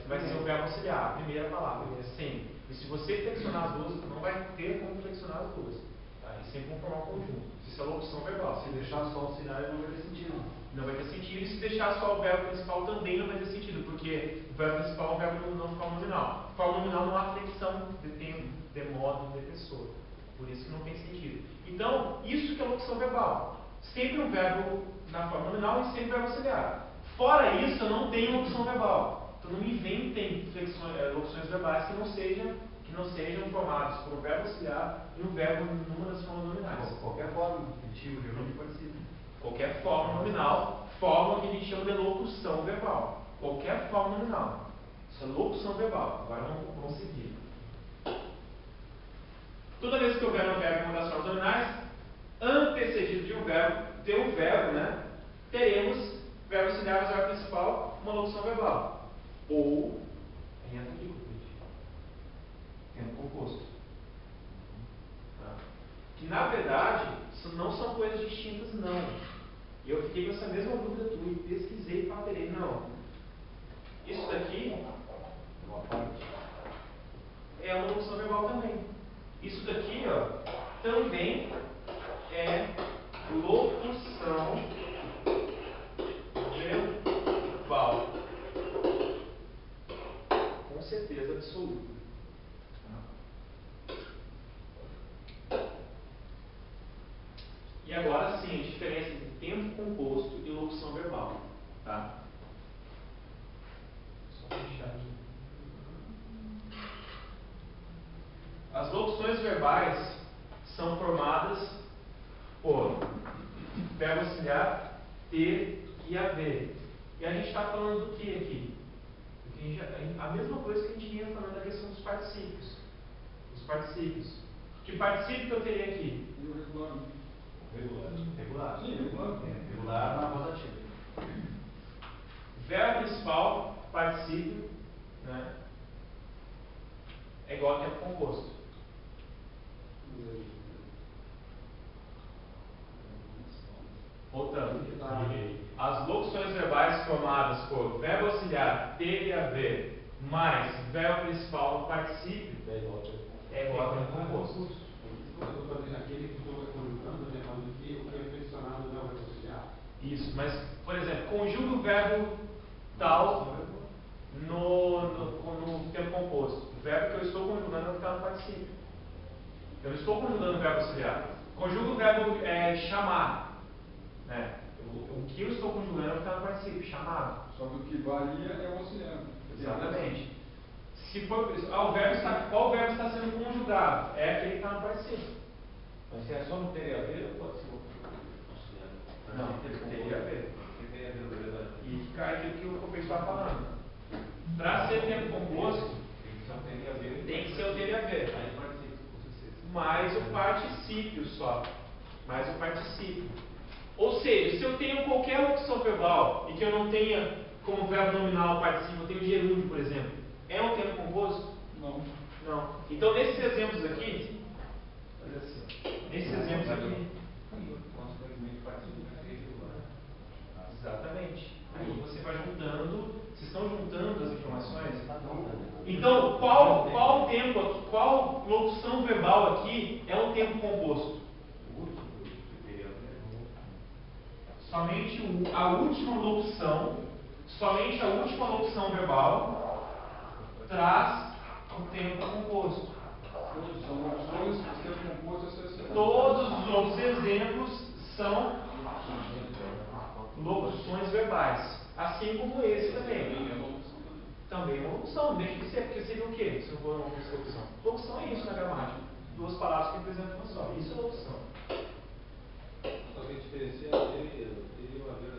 vai ser o verbo auxiliar, a primeira palavra, sempre. E se você flexionar as duas, não vai ter como flexionar as duas. Tá? E sempre vão formar um conjunto. Isso é locução verbal. Se deixar só auxiliar, não vai ter sentido. Não vai ter sentido. E se deixar só o verbo principal, também não vai ter sentido, porque o verbo principal é um verbo não forma nominal. Forma nominal não há flexão de tempo, de modo, de pessoa. Por isso que não tem sentido. Então, isso que é locução verbal. Sempre um verbo na forma nominal e sempre um verbo auxiliar. Fora isso, eu não tenho locução verbal. Então, não inventem locuções verbais que não sejam formadas por um verbo auxiliar e um verbo numa das formas nominais. Qualquer forma, adjetivo, gerúndio, parecido. Qualquer forma nominal forma o que a gente chama de locução verbal. Qualquer forma nominal. Isso é locução verbal. Agora vamos seguir. Toda vez que houver um verbo em uma das formas nominais, antecedido de um verbo, né? Teremos verbo auxiliar, verbo principal, uma locução verbal. Ou, entra aqui, tempo composto. Tá? Que na verdade não são coisas distintas, não. E eu fiquei com essa mesma dúvida tua e pesquisei e paterei. Não. Isso daqui é uma locução verbal também. Isso daqui, ó, também é locução verbal. Com certeza absoluta. E agora sim, a diferença entre tempo composto e locução verbal. Tá? Só fechar aqui. verbais são formadas por verbo auxiliar, ter e haver. E a gente está falando do que aqui? A mesma coisa que a gente vinha falando da questão dos particípios. Os particípios. Que particípio que eu teria aqui? Regular. Sim, regular. Regular na voz ativa. Verbo principal, particípio, né? É igual a tempo composto. Voltando. As locuções verbais formadas por verbo auxiliar, ter e haver, mais verbo principal no particípio, é igual a tempo composto. Aquele que estou conjugando, falando que o que é mencionado não vai auxiliar. Isso, mas, por exemplo, conjuga o verbo tal no tempo composto. O verbo que eu estou conjugando é o que está no particípio. Eu não estou conjugando o verbo auxiliar. Conjuga o verbo chamar. Né? O que eu estou conjugando é o que está no particípio, chamado. Só que o que varia é o auxiliar. Exatamente. Se for, qual verbo está sendo conjugado? É aquele que está no particípio. Mas se é só no ter e haver, pode ser auxiliar. Não, tem que haver. Tem a ver, E cai aquilo que o professor está falando. Para ser tempo composto, tem que ser o ter e haver. Mais o particípio só. Mais o particípio. Ou seja, se eu tenho qualquer locução verbal e que eu não tenha como verbo nominal particípio, eu tenho gerúndio, por exemplo, é um tempo composto? Não. Não. Então, nesses exemplos aqui, olha assim, nesses exemplos aqui, exatamente. Aí você vai juntando, vocês estão juntando as informações. Então, qual tempo aqui, qual locução verbal aqui é um tempo composto? Somente a última locução verbal traz um tempo composto. São locuções, o tempo composto é Todos os outros exemplos são locuções verbais. Assim como esse também. Também é uma locução, não deixa de ser, porque seria o quê? Se não for uma locução. Locução é isso na gramática. Duas palavras que representam uma só. Isso é locução. Só que diferencia ele e o haver.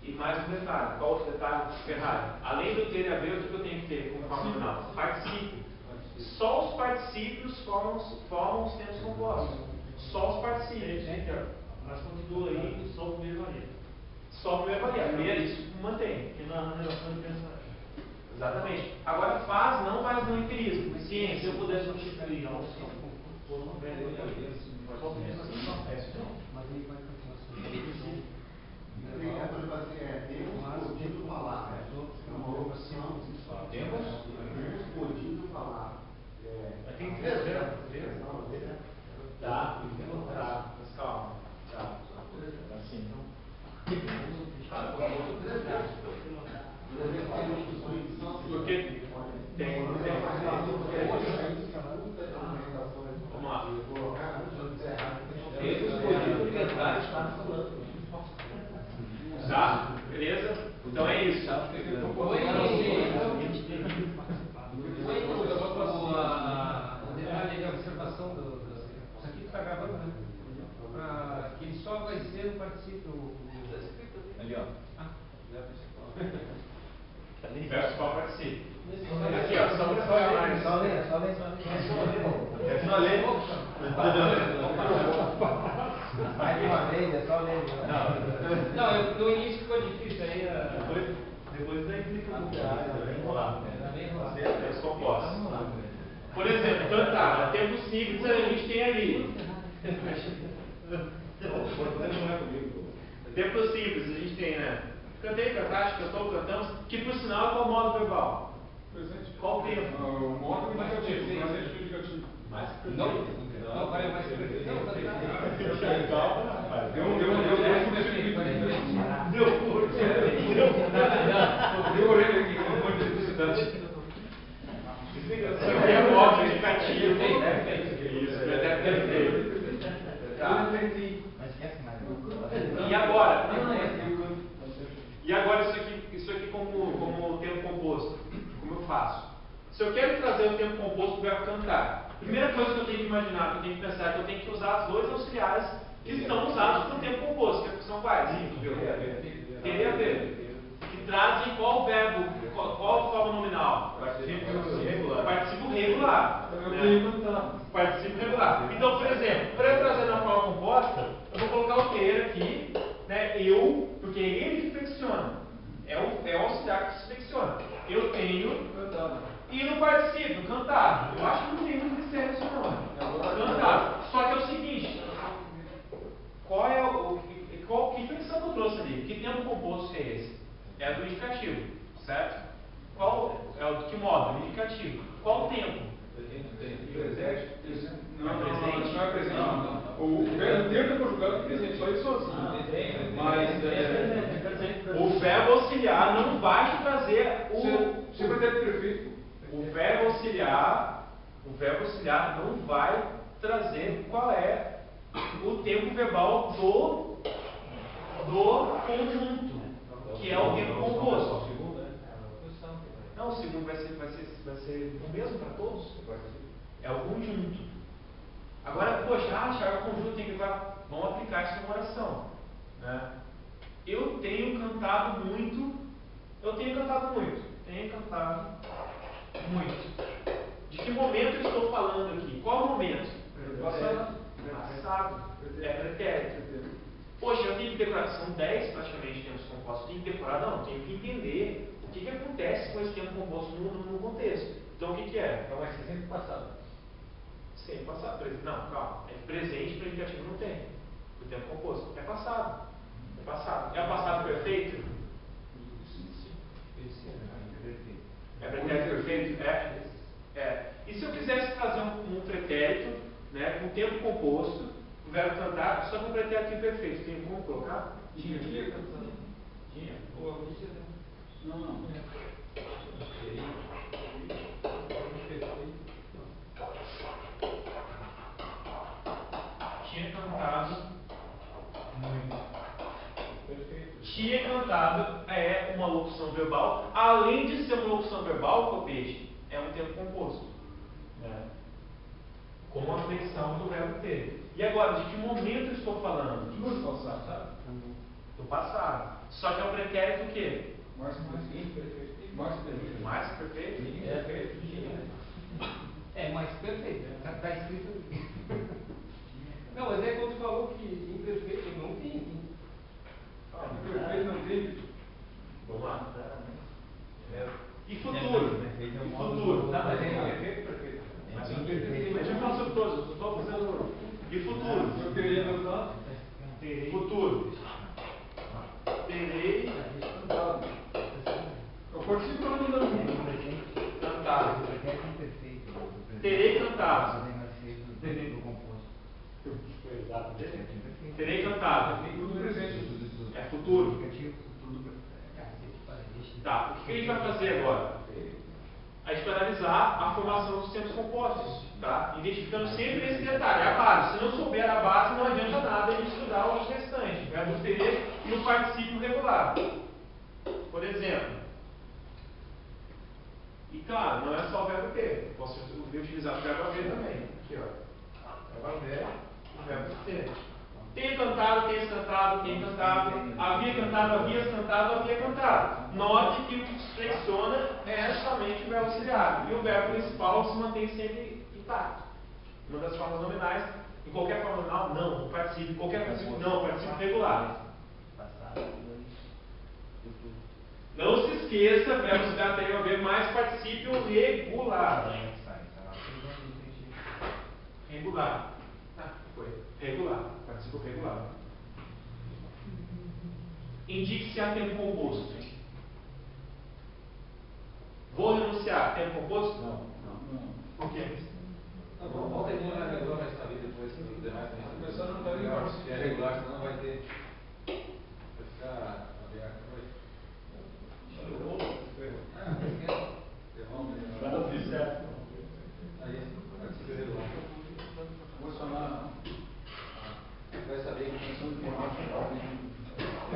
E mais um detalhe. Qual outro detalhe? Ferrari. Além do ter e haver, o que eu tenho que ter como forma nominal? Particípio. Só os particípios formam os tempos compostos. Só os particípios. Mas continua aí, só o primeiro varia. Só o primeiro varia. Isso mantém. E na relação de pensamento. Exatamente. Agora faz não empirismo. Se Ciência. eu pudesse substituir algo assim, por um verbo, só o primeiro varia. Mas ele vai continuar sendo. Temos podido falar. É uma locução. Temos podido falar. Mas tem que ter verbo. Tá. Mas calma. Tá. Assim. Porque tem. Vamos lá. Eles podiam tentar estar falando. Tá? Beleza? Então é isso. O detalhe da observação isso aqui está gravando, né? Que ele só vai ser no particípio. Ali, ó. Verso qual participio. Aqui, ó, só para Só ler. É só ler. Mais uma vez, é só ler. Não, no início ficou difícil aí. Depois da implica um pouco. Era bem enrolado. Tempos compostos. Por exemplo, cantar. Tempos simples a gente tem ali. Tempos simples a gente tem, né? Cantei, cantaste, cantou, cantamos. Que por sinal é qual modo verbal? presente. Qual o tempo? O modo indicativo, mas é indicativo. Não, vai mais perfeito. Calma, rapaz. Deu orelha aqui, com um monte de publicidade. Isso aqui é modo indicativo. Isso, deve ter feito. Tá. Mas esquece mais. E agora? E agora isso aqui como tempo composto. Como eu faço? Se eu quero trazer o tempo composto do verbo cantar, Primeira coisa que eu tenho que imaginar, que eu tenho que pensar, é que eu tenho que usar os dois auxiliares que estão usados para o tempo composto, que são quais? Ter e haver. Que trazem qual verbo, qual forma nominal? Participo regular. Participo regular. Eu né? tenho cantar. Participo regular. Então, por exemplo, para eu trazer na forma composta, eu vou colocar o ter aqui, né? Porque é ele que flexiona. É o auxiliar que se flexiona. Eu tenho. Cantar. E no participo, cantado. Eu acho que não tem muito mistério isso não. Cantado. Só que é o seguinte. Que flexão que eu trouxe ali? Que tempo composto é esse? É do indicativo, certo? De que modo? Do indicativo. Qual o tempo? Presente. Não é presente. Não. O verbo ter está conjugado com presente, só isso sozinho. Mas O verbo auxiliar não vai te trazer se pretérito perfeito. o verbo auxiliar não vai trazer qual é o tempo verbal do conjunto, que é o tempo composto. Não, o segundo vai ser o mesmo para todos. É o conjunto. Agora, poxa, é o conjunto, tem que levar. Vamos aplicar isso numa oração. Né? Eu tenho cantado muito. De que momento eu estou falando aqui? Qual momento? Passado. É pretérito. Poxa, eu tenho que decorar. São 10 praticamente tempos compostos. Eu tenho que decorar? Não, eu tenho que entender o que acontece com esse tempo composto no contexto. Então, o que é? Então vai ser sempre passado. Sempre passado. Não, calma. É presente para indicativo não tem. O tempo composto. É passado. É passado. É o passado perfeito? É pretérito perfeito? É. E se eu quisesse trazer um pretérito, né, com tempo composto, o verbo cantar, só com pretérito imperfeito, tem como colocar? Tinha. Não. Tinha cantado muito. Tinha cantado é uma locução verbal, além de ser uma locução verbal, Copete, é um tempo composto. Né? Com a flexão do verbo ter. E agora, de que momento eu estou falando? Do passado, sabe? Do passado. Só que é um pretérito o quê? Mais perfeito. Mais perfeito? É mais perfeito. Está escrito ali. Não, mas é quando tu falou que imperfeito não tem. Perfeito não tem. Vamos lá. E futuro? E futuro? Tá, mas é perfeito. Mas a gente fala sobre todos, eu estou fazendo. E futuro? Eu queria cantar. Futuro. Terei Cantado. Eu participo para não dar cantado. Terei cantado. Terei cantado. tudo presente. É futuro. Tá, o que a gente vai fazer agora? A gente vai analisar a formação dos tempos compostos, tá? Identificando sempre esse detalhe, a base. Se não souber a base, não adianta nada a gente estudar os restantes, o verbo ter e o particípio regular. Por exemplo, e claro, não é só o verbo ter, eu posso utilizar o verbo haver também. Aqui, ó. Verbo haver, o verbo ter. Tenho cantado, tens cantado, tem cantado, havia cantado, havias cantado, havia cantado. Note que o que flexiona é somente o verbo auxiliar. E o verbo principal se mantém sempre intacto. Uma das formas nominais, em qualquer forma nominal, não, o participo, em qualquer participo, não, o participo regular. Não se esqueça, verbo auxiliar tem a ver mais particípio regular. Regular. Foi. Regular. Participo regular. Indique se há tempo composto. Vou renunciar. Tempo composto? Não. Por quê? Tá bom, volta aí na regular, vai saber depois do demais. Começando a não estar Se é regular, senão vai ter. Vai ficar aberto. Aí, participa regular. Vou chamar. Vai saber que função de formato é.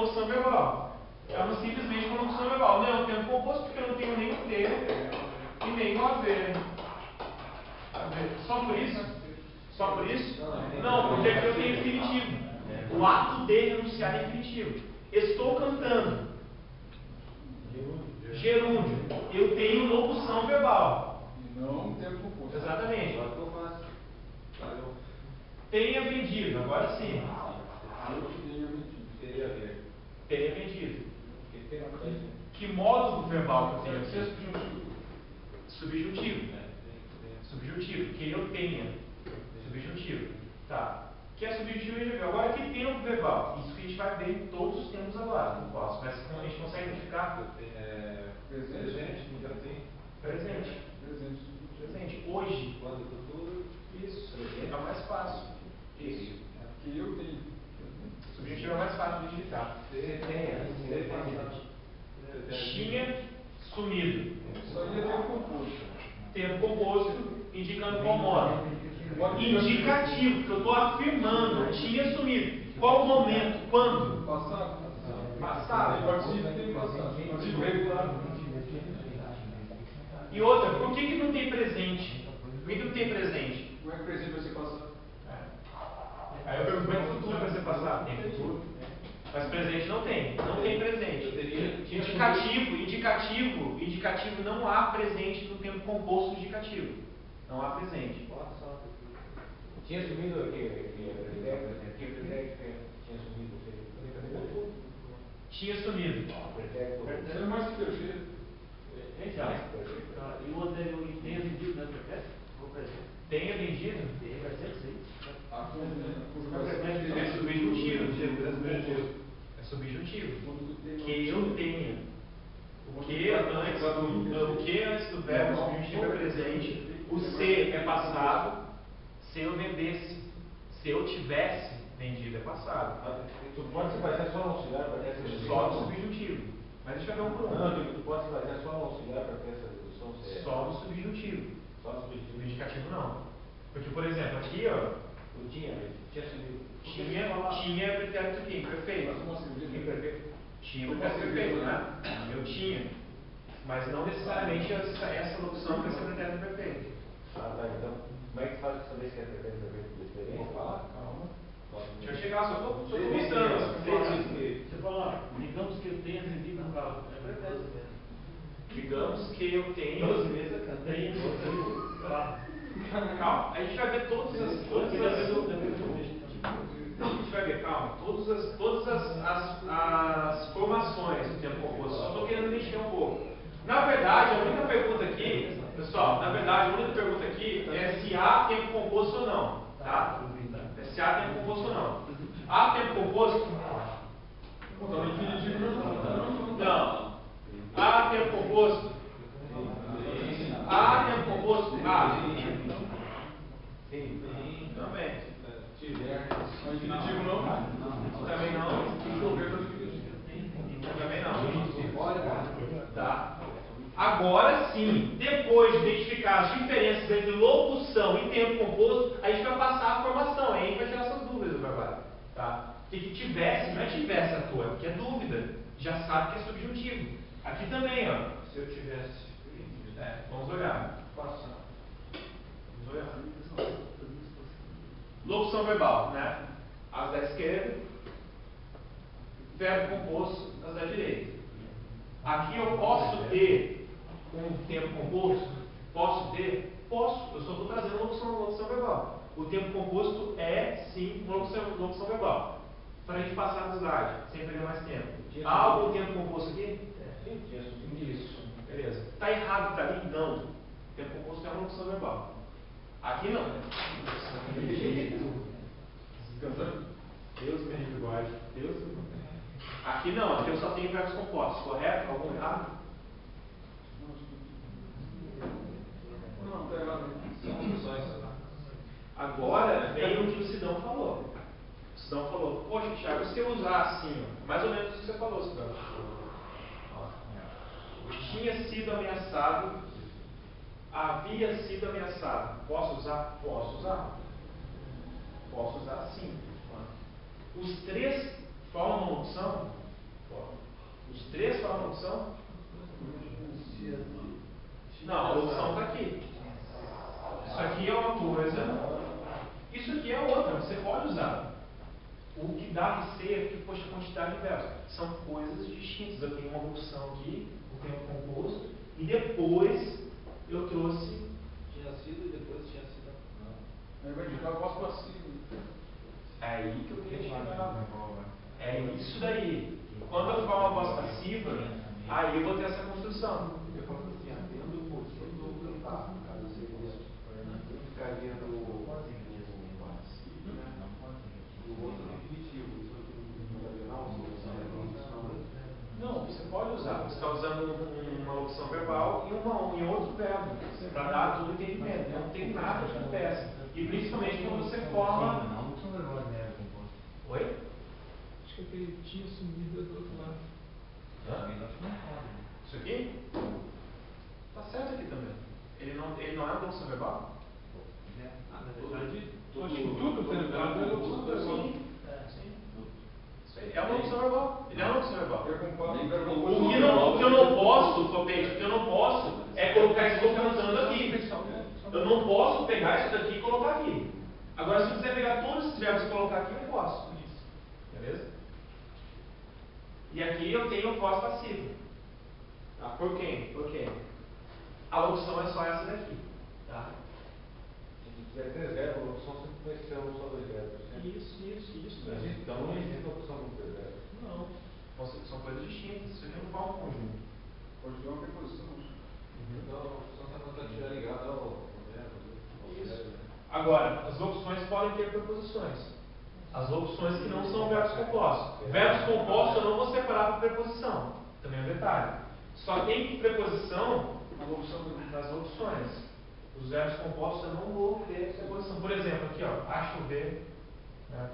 locução verbal. É simplesmente uma locução verbal. Não é um tempo composto porque eu não tenho nenhum ter e nenhum haver. Só por isso? Só por isso? Não, porque aqui eu tenho infinitivo. O ato de renunciar é infinitivo. Estou cantando. Gerúndio. Eu tenho locução verbal. E não tempo composto. Exatamente. Agora que eu faço. Tenha vendido. Agora sim. Eu tenho mentido. Teria a ver. Tenha vendido. Porque tem uma coisa. Que módulo verbal que eu tenho Isso é aqui? subjuntivo. Subjuntivo. Que eu tenha. Subjuntivo. Tá. Que é subjuntivo e verbal. Agora, que tempo verbal? Isso que a gente vai ver em todos os tempos agora. Não posso. Mas como a gente consegue identificar? Presente. Já tem. Presente. Presente. Presente. Hoje. Quando, futuro. Isso. Presente. É mais fácil. Isso. Que eu tenho. Subjuntivo é mais fácil de identificar. Você tem. Tinha sumido. Isso aí é tempo composto. Tempo composto, indicando qual modo. Indicativo, que eu estou afirmando. Tinha sumido. Qual momento? Quando? Passado. Passado. Participo tem passado. Participo regular. E outra, por que não tem presente? Por que não tem presente? Como é que presente vai ser passado? Aí eu pergunto, como é que futuro vai ser passado? Tem futuro. Mas presente não tem. Não tem presente. Indicativo não há presente no tempo composto indicativo. Não há presente. Tinha sumido aqui, tinha sumido Tinha sumido. Isso é mais que perfeito. E o outro é o tenha vendido, né? Tenha vendido? A É subjuntivo. É subjuntivo. Que eu tenha. O que antes do verbo subjuntivo é presente. O se é passado. Se eu vendesse. Se eu tivesse vendido é passado. Tu pode se basear só no auxiliar para ter essa dedução? Só no subjuntivo. Mas deixa eu ver um por um. Não, digo, tu pode se basear só no auxiliar para ter essa dedução? Só no subjuntivo. Só no subjuntivo. No indicativo não. Porque, por exemplo, aqui, ó. Eu tinha sumido. Tinha pretérito aqui, perfeito. Tinha pretérito perfeito, né? Eu tinha. Mas não necessariamente essa locução vai ser pretérito perfeito. Ah, tá. Então, como é que faz para saber se é pretérito perfeito de experiência? Vou falar, calma. Deixa eu chegar, só tô mostrando. Você fala, digamos que eu tenha vendido um carro. É pretérito mesmo. Digamos que eu tenho. 12 meses eu cantei um carro. Calma, a gente vai ver todas as. A gente vai ver, calma, todas as formações do tempo composto. Só estou querendo mexer um pouco. Na verdade, a única pergunta aqui, pessoal, a única pergunta aqui é se há tempo composto ou não. Tá? É se há tempo composto ou não. Há tempo composto? Então, infinitivo Não. Há tempo composto? Há tempo composto? Sim. Também. Infinitivo não? Também não. Também não. Tá. Agora sim, depois de identificar as diferenças entre locução e tempo composto, a gente vai passar a formação. Aí a gente vai tirar essas dúvidas agora. Tá? Porque que tivesse, não é tivesse à toa, porque é dúvida. Já sabe que é subjuntivo. Aqui também, ó. Se eu tivesse. Vamos olhar. Passado. Vamos olhar. Locução verbal, né? As da esquerda, verbo composto, as da direita. Aqui eu posso ter um tempo composto? Posso ter? Posso. Eu só estou trazendo locução verbal. O tempo composto é, sim, uma locução verbal. Para a gente passar no slide, sem perder mais tempo. Há algum tempo composto aqui? Sim, tinha sumido. Isso. Beleza. Está errado para mim? Não. O tempo composto é uma locução verbal. Aqui não. Deus me livre, guarde. Deus me livre. Aqui não, aqui eu só tenho verbos compostos, correto? Algum errado? Não, está errado. São opções. Agora vem o que o Sidão falou. O Sidão falou, poxa, Thiago, se eu usar assim, ó, mais ou menos o que você falou, Sidão. Tinha sido ameaçado, havia sido ameaçado. Posso usar? Posso usar. Posso usar sim. Os três formam uma locução? locução? Não, a locução está aqui. Isso aqui é uma coisa, isso aqui é outra, você pode usar. O que dá de ser aqui, poxa, quantidade de verbos. São coisas distintas. Eu tenho uma locução aqui, o tempo composto, e depois eu trouxe. Tinha sido e depois tinha sido. Não. Aí vai digitar o voz passivo. É aí que eu queria chegar. É isso daí. Quando eu falar uma voz passiva, aí eu vou ter essa construção. Eu falo assim, atendo o motivo do cantar. Caso seja isso, eu ficaria no participo, né? E o outro no infinitivo. Isso aqui Não, você pode usar. Você está usando uma locução verbal e um outro verbo. Para dar todo o entendimento. Não tem nada que impeça. E principalmente quando você forma. Oi? Acho que ele tinha sumido do outro lado. Isso aqui? Tá certo aqui também. Ele não é uma locução verbal? Acho que tudo tem verbal é locução verbal. Sim. Isso aí. É uma locução verbal. Ele é uma locução verbal. O O que eu não posso, Topete, o que eu não posso é colocar isso cantando aqui. Eu não posso pegar isso daqui e colocar aqui. Agora, se eu quiser pegar todos esses verbos e colocar aqui, eu posso. Beleza? E aqui eu tenho o voz passivo. Tá? Por quem? Por quem? A locução é só essa daqui. Tá? Se tiver 3 verbos, a locução sempre vai ser só 2 verbos. Isso. Então não existe locução com 3 verbos. Não. São coisas distintas. Isso aqui não fala um conjunto. Pode ter uma preposição. Então a locução está quando estiver ligada ao verbo. Isso. Agora, as locuções podem ter preposições. As locuções que não são verbos compostos. Verbos compostos eu não vou separar por preposição. Também é um detalhe. Só tem preposição nas locuções. Os verbos compostos eu não vou ter preposição. Por exemplo, aqui, ó, a chover, né?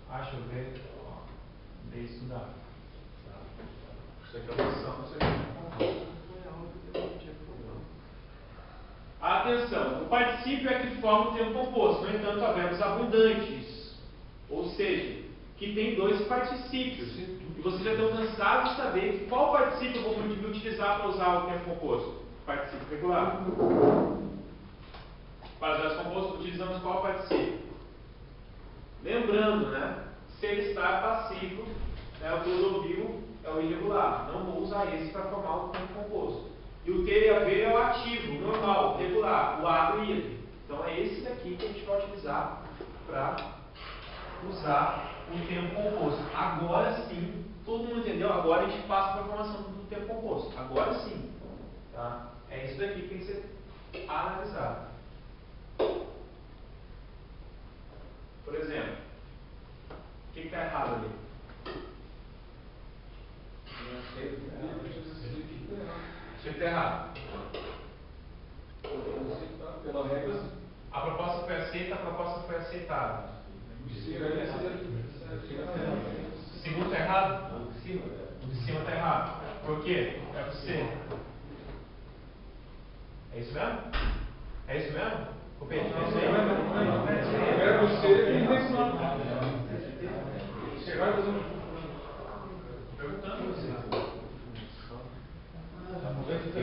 A chover, ó, de estudar. Isso aqui é a locução, isso aqui é Atenção, o particípio é que forma o tempo composto, no entanto, há verbos abundantes, ou seja, que tem 2 particípios. E vocês já estão cansados de saber qual particípio eu vou utilizar para usar o tempo composto. Particípio regular. Para os verbos compostos, utilizamos qual particípio? Lembrando, né? Se ele está passivo, né, o que eu ouviu é o irregular. Não vou usar esse para formar o tempo composto. E o ter e haver é o ativo, o normal, o regular, o há do ir. Então é esse daqui que a gente vai utilizar para usar o tempo composto. Agora sim, todo mundo entendeu? Agora a gente passa para a formação do tempo composto. Agora sim. Tá? É isso daqui que tem que ser analisado. Por exemplo, o que está errado ali? Isso está errado. Pela regra, A proposta foi aceita, a proposta foi aceitada. o de cima vai ser. O segundo está errado? O de cima está errado. Por quê? É o C. É isso mesmo? É isso mesmo? Copete, é isso aí? Era você e tem você vai fazer um. Perguntando a você. Esse está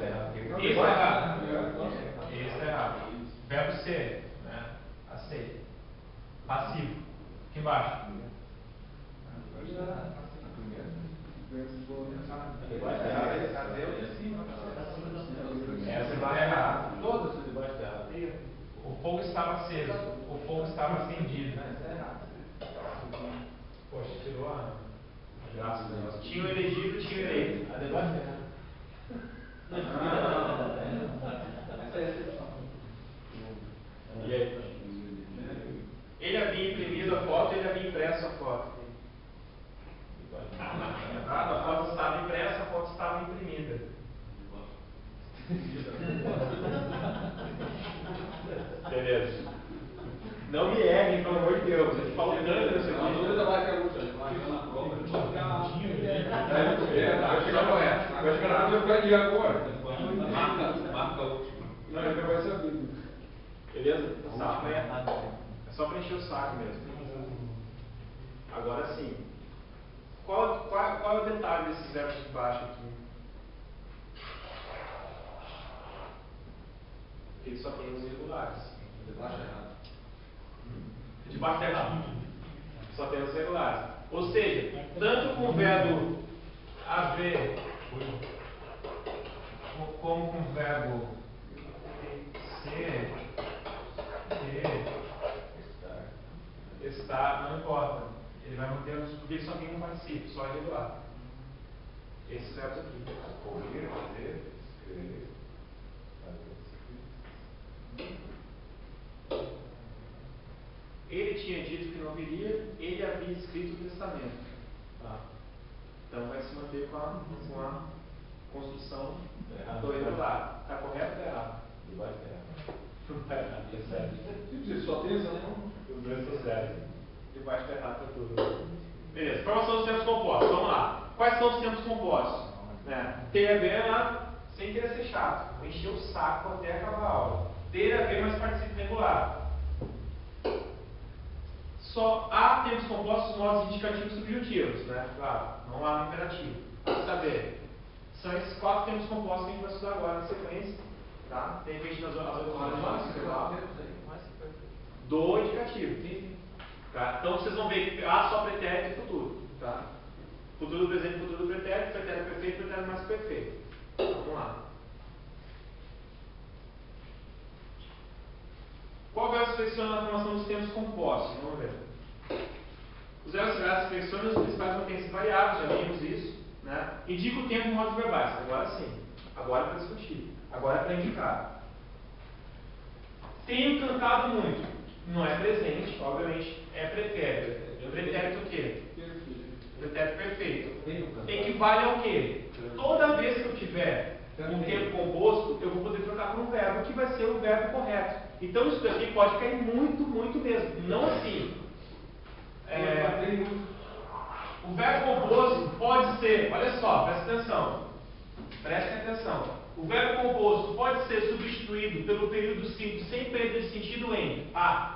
errado. Esse está errado. Verbo ser, né? Aceita. Passivo. Aqui embaixo. Essa está errada. Todas debaixo da errada. O fogo estava aceso. O fogo estava acendido. Poxa, tirou a graça do negócio. Tinha o elegido, tinha o eleito. A debaixo da errada. E aí? Ele havia imprimido a foto, ele havia impresso a foto. A foto estava impressa, a foto estava imprimida. Beleza. Não me errem, pelo amor de Deus. A gente falou tanto isso aqui. Vai chegar correto. Vai chegar na hora de agora. Marca a última. Não, ele vai saber. Beleza? Saco é só para encher o saco mesmo. Agora sim. Qual qual é o detalhe desses verbos de baixo aqui. Ele só tem os irregulares. De baixo errado. De baixo está errado. Só tem os regulares. Ou seja, tanto com o verbo haver como com o verbo ser, ter, estar, não importa. Ele vai manter os, porque ele só tem um particípio, só irregular. Esses verbos aqui. Ouvir, fazer, escrever. Ele tinha dito que não viria, ele havia escrito o testamento. Tá? Então vai se manter com a construção do irregular. Está correto ou está errado? E vai ter errado. Não está errado, é sério. Tipo, só tem essa, né? Os dois estão sérios. E vai estar errado para tudo. Beleza, formação dos tempos compostos. Vamos lá. Quais são os tempos compostos? Ter a ver lá, sem querer ser chato. Vou encher o saco até acabar a aula. Ter a ver, mas participio regular. Só há tempos compostos nos modos indicativos e subjuntivos, né? Claro, não há no imperativo. Para saber, são esses 4 tempos compostos que a gente vai estudar agora na sequência, tá? De repente, nas outras horas do indicativo. Tá? Então, vocês vão ver que há só pretérito e futuro, tá? Futuro do presente, futuro do pretérito, pretérito perfeito, pretérito mais perfeito. Vamos lá. Qual verbo se seleciona na formação dos tempos compostos? Vamos ver. Os verbos se selecionam os principais potências variáveis, já vimos isso. Né? Indica o tempo em modos verbais. Agora sim. Agora é para discutir. Agora é para indicar. Tenho cantado muito. Não é presente, obviamente, é pretérito. Pretérito o quê? Pretérito perfeito. Equivale ao quê? Toda vez que eu tiver um tempo composto, eu vou poder trocar por um verbo que vai ser o verbo correto. Então isso daqui pode cair muito, muito mesmo. Não assim. O verbo composto pode ser, olha só, presta atenção. Prestem atenção. O verbo composto pode ser substituído pelo período simples sem perda de sentido em a.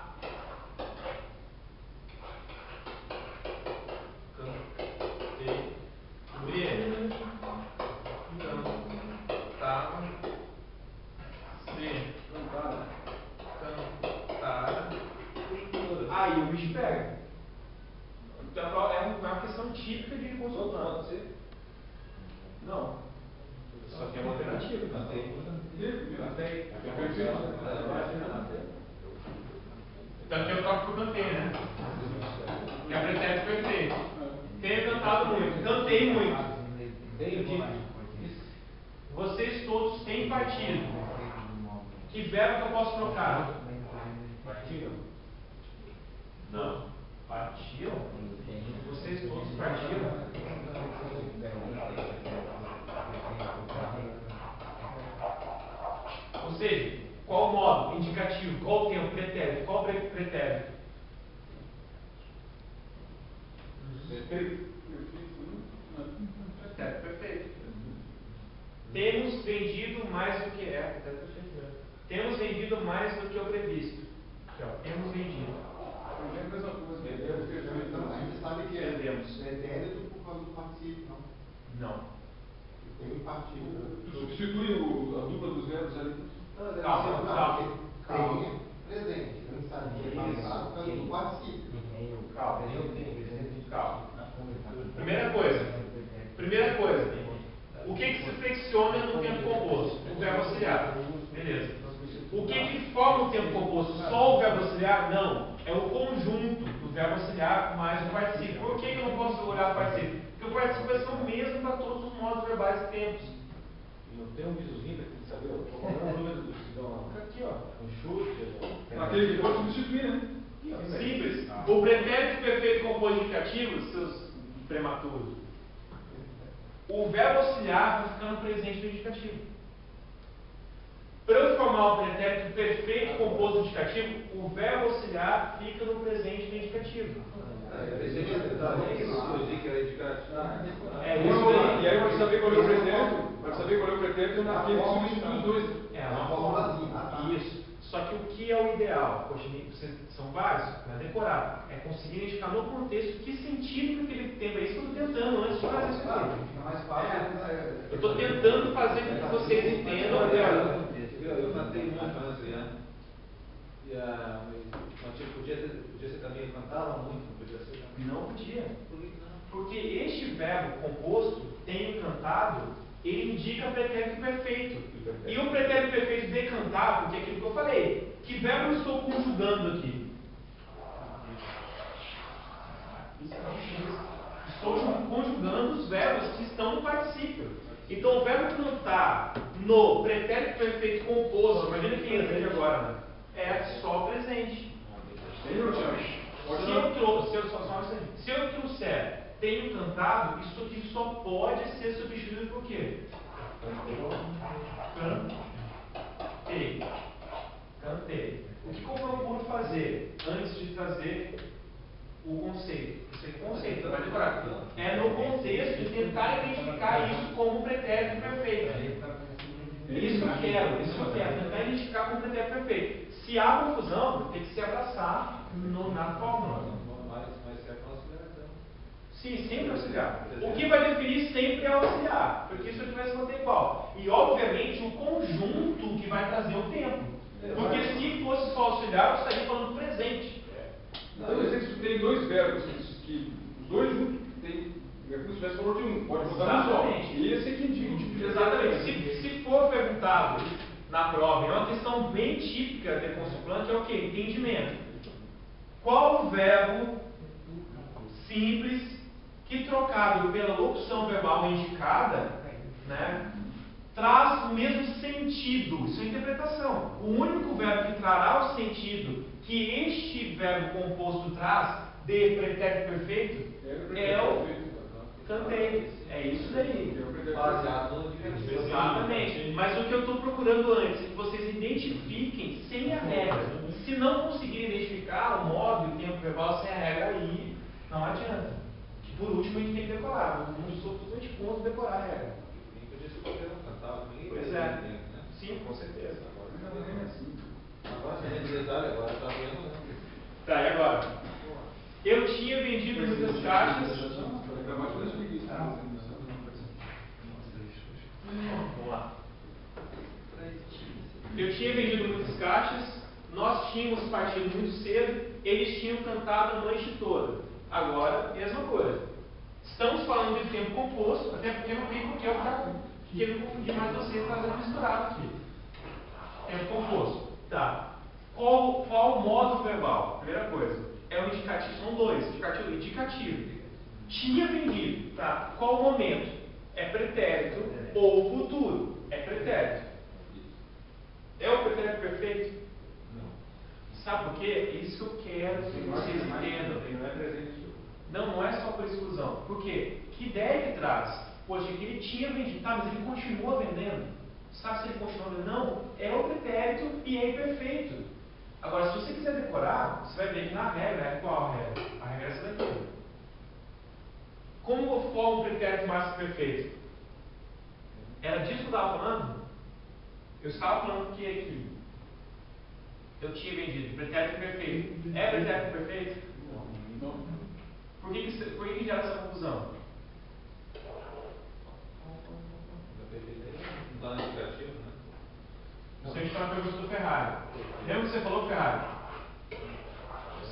Aí o bicho pega. Então, é uma questão típica de consultante. Pode ser? Não. Só que é uma alternativa. Cantei. Então aqui eu troco por cantei, né? Que é pretérito perfeito. Tenho cantado muito. Cantei muito. Vocês todos têm partido. Que verbo que eu posso trocar? Partiram. Não. Partiram? Vocês todos partiram? Ou seja, qual o modo? Indicativo. Qual o tempo? Pretérito. Qual o pretérito? Pretérito perfeito. Temos vendido mais do que é. Pretérito perfeito mesmo. Temos vendido mais do que o previsto. Aqui, ó. Temos vendido. É a mesma coisa. Então, a gente sabe que é Vendemos. pretérito por causa do particípio, não? Não. Tem um partido. Substitui a dupla dos verbos ali. Calma. Tem presente. A gente sabe que é passado por causa do particípio. Calma. Primeira coisa. O que se flexiona no tempo composto? O verbo auxiliar. Beleza. O que forma o tempo composto? Só o verbo auxiliar? Não. É o conjunto do verbo auxiliar mais o particípio. Por que eu não posso olhar o particípio? Porque o particípio vai ser o mesmo para todos os modos verbais e tempos. Não tem um visozinho aqui, sabe? Qual é o número do Aqui, ó. um chute? Aquele que pode substituir, né? Simples. O pretérito perfeito composto de indicativo, seus prematuros. O verbo auxiliar vai ficar no presente do indicativo. Para eu formar o pretérito perfeito composto do indicativo, o verbo auxiliar fica no presente do indicativo. É isso E aí vai saber qual é o pretérito. Vai saber qual é o pretérito naquele que substitui os dois. É uma fórmulazinha. Isso. Só que o que é o ideal? Poxa, são vários, não é decorar. É conseguir identificar no contexto que sentido que aquele tempo é isso que eu estou tentando antes composto traz isso aqui. Fica mais fácil. Eu estou tentando fazer com que vocês entendam. Eu cantei muito antes, né? Mas podia ser também, eu cantava muito, não podia ser também. Não podia. Por que não? Porque este verbo composto, tenho cantado, ele indica pretérito perfeito. E o pretérito perfeito de cantar, porque é aquilo que eu falei. Que verbo eu estou conjugando aqui? Estou conjugando os verbos que estão no particípio. Então o verbo cantar no pretérito perfeito composto, imagina que entra aqui agora, né? É só presente. Se eu trouxer tenho cantado, isso aqui só pode ser substituído por quê? Cantei. Cantei. O que eu procuro fazer antes de trazer o conceito? Esse conceito, vai decorar. É no contexto de tentar identificar isso como pretérito perfeito. Isso eu quero, tentar identificar como pretérito perfeito. Se há confusão, tem que se abraçar na fórmula. Mas é auxiliar, então. Sim, sempre auxiliar. O que vai definir sempre é auxiliar, porque isso aqui vai se manter igual. E, obviamente, o conjunto que vai trazer o tempo. Porque se fosse só auxiliar, eu estaria falando do presente. Então, eu sei que tem dois verbos, que os dois juntos tem, é como se tivesse valor de um, pode botar no só. E esse é que indica o tipo de Exatamente. Se for perguntado na prova, é uma questão bem típica de consultante, que é o quê? Entendimento. Qual o verbo simples que, trocado pela locução verbal indicada, né, traz o mesmo sentido? Isso é interpretação. O único verbo que trará o sentido que este verbo composto traz de pretérito perfeito é o cantei. É isso daí. Baseado no indicativo. Exatamente. Mas o que eu estou procurando antes é que vocês identifiquem sem a regra. Se não conseguirem identificar o modo e o tempo verbal sem a regra, aí não adianta. Que por último a gente tem que decorar. Um dos outros 20 pontos decorar a regra. Pois é. Sim, com certeza. Agora tem detalhe, agora está vendo. Tá, e agora? Eu tinha vendido muitas caixas. Vamos lá. Eu tinha vendido muitas caixas, nós tínhamos partido muito cedo, eles tinham cantado a noite toda. Agora, mesma coisa. Estamos falando de tempo composto, até porque não tem porque eu quero confundir mais vocês fazendo misturado aqui. Tempo composto. Tá. Qual o modo verbal? Primeira coisa. É o indicativo, são dois. Indicativo. Tinha vendido. Tá. Qual o momento? É pretérito ou futuro? É pretérito. É o pretérito perfeito? Não. Sabe por quê? É isso que eu quero que vocês entendam. Não é presente. Não é só por exclusão. Por quê? Que ideia que traz? Poxa, que ele tinha vendido. Tá, mas ele continua vendendo. Sabe se ele continua vendendo? Não. É o pretérito e é imperfeito. Agora, se você quiser decorar, você vai ver que na regra é qual a regra? A regra é essa daqui. Como eu formo o pretérito mais perfeito? Era disso que eu estava falando? Eu estava falando que aqui eu tinha vendido pretérito perfeito. É pretérito perfeito? Não. Por que gera essa confusão? Não está no indicativo, né? Você está na pergunta do Ferrari. Lembra que você falou, Ferrari?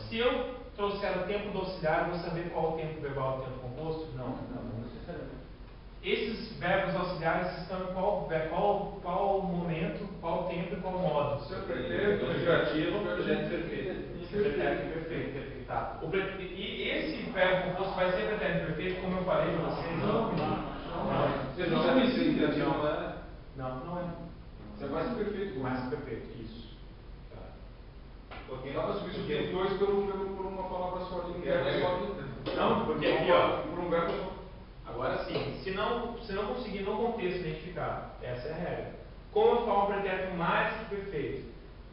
Se eu trouxer o tempo do auxiliar, eu vou saber qual o tempo verbal e o tempo composto? Não. Não necessariamente. Esses verbos auxiliares estão em qual momento, qual tempo e qual modo? Se é pretérito, indicativo, pretérito perfeito. Pretérito perfeito. Tá. E esse verbo composto vai ser pretérito perfeito, como eu falei para vocês? Não. Você não sabe se o indicativo não é? Não é. Você vai ser perfeito. Mais perfeito, isso. Porque Dá para substituir dois por uma palavra só ali. Não, porque aqui, ó. Por um verbo só. Agora sim, se não conseguir no contexto identificar, essa é a regra. Como eu falo o pretérito mais que perfeito?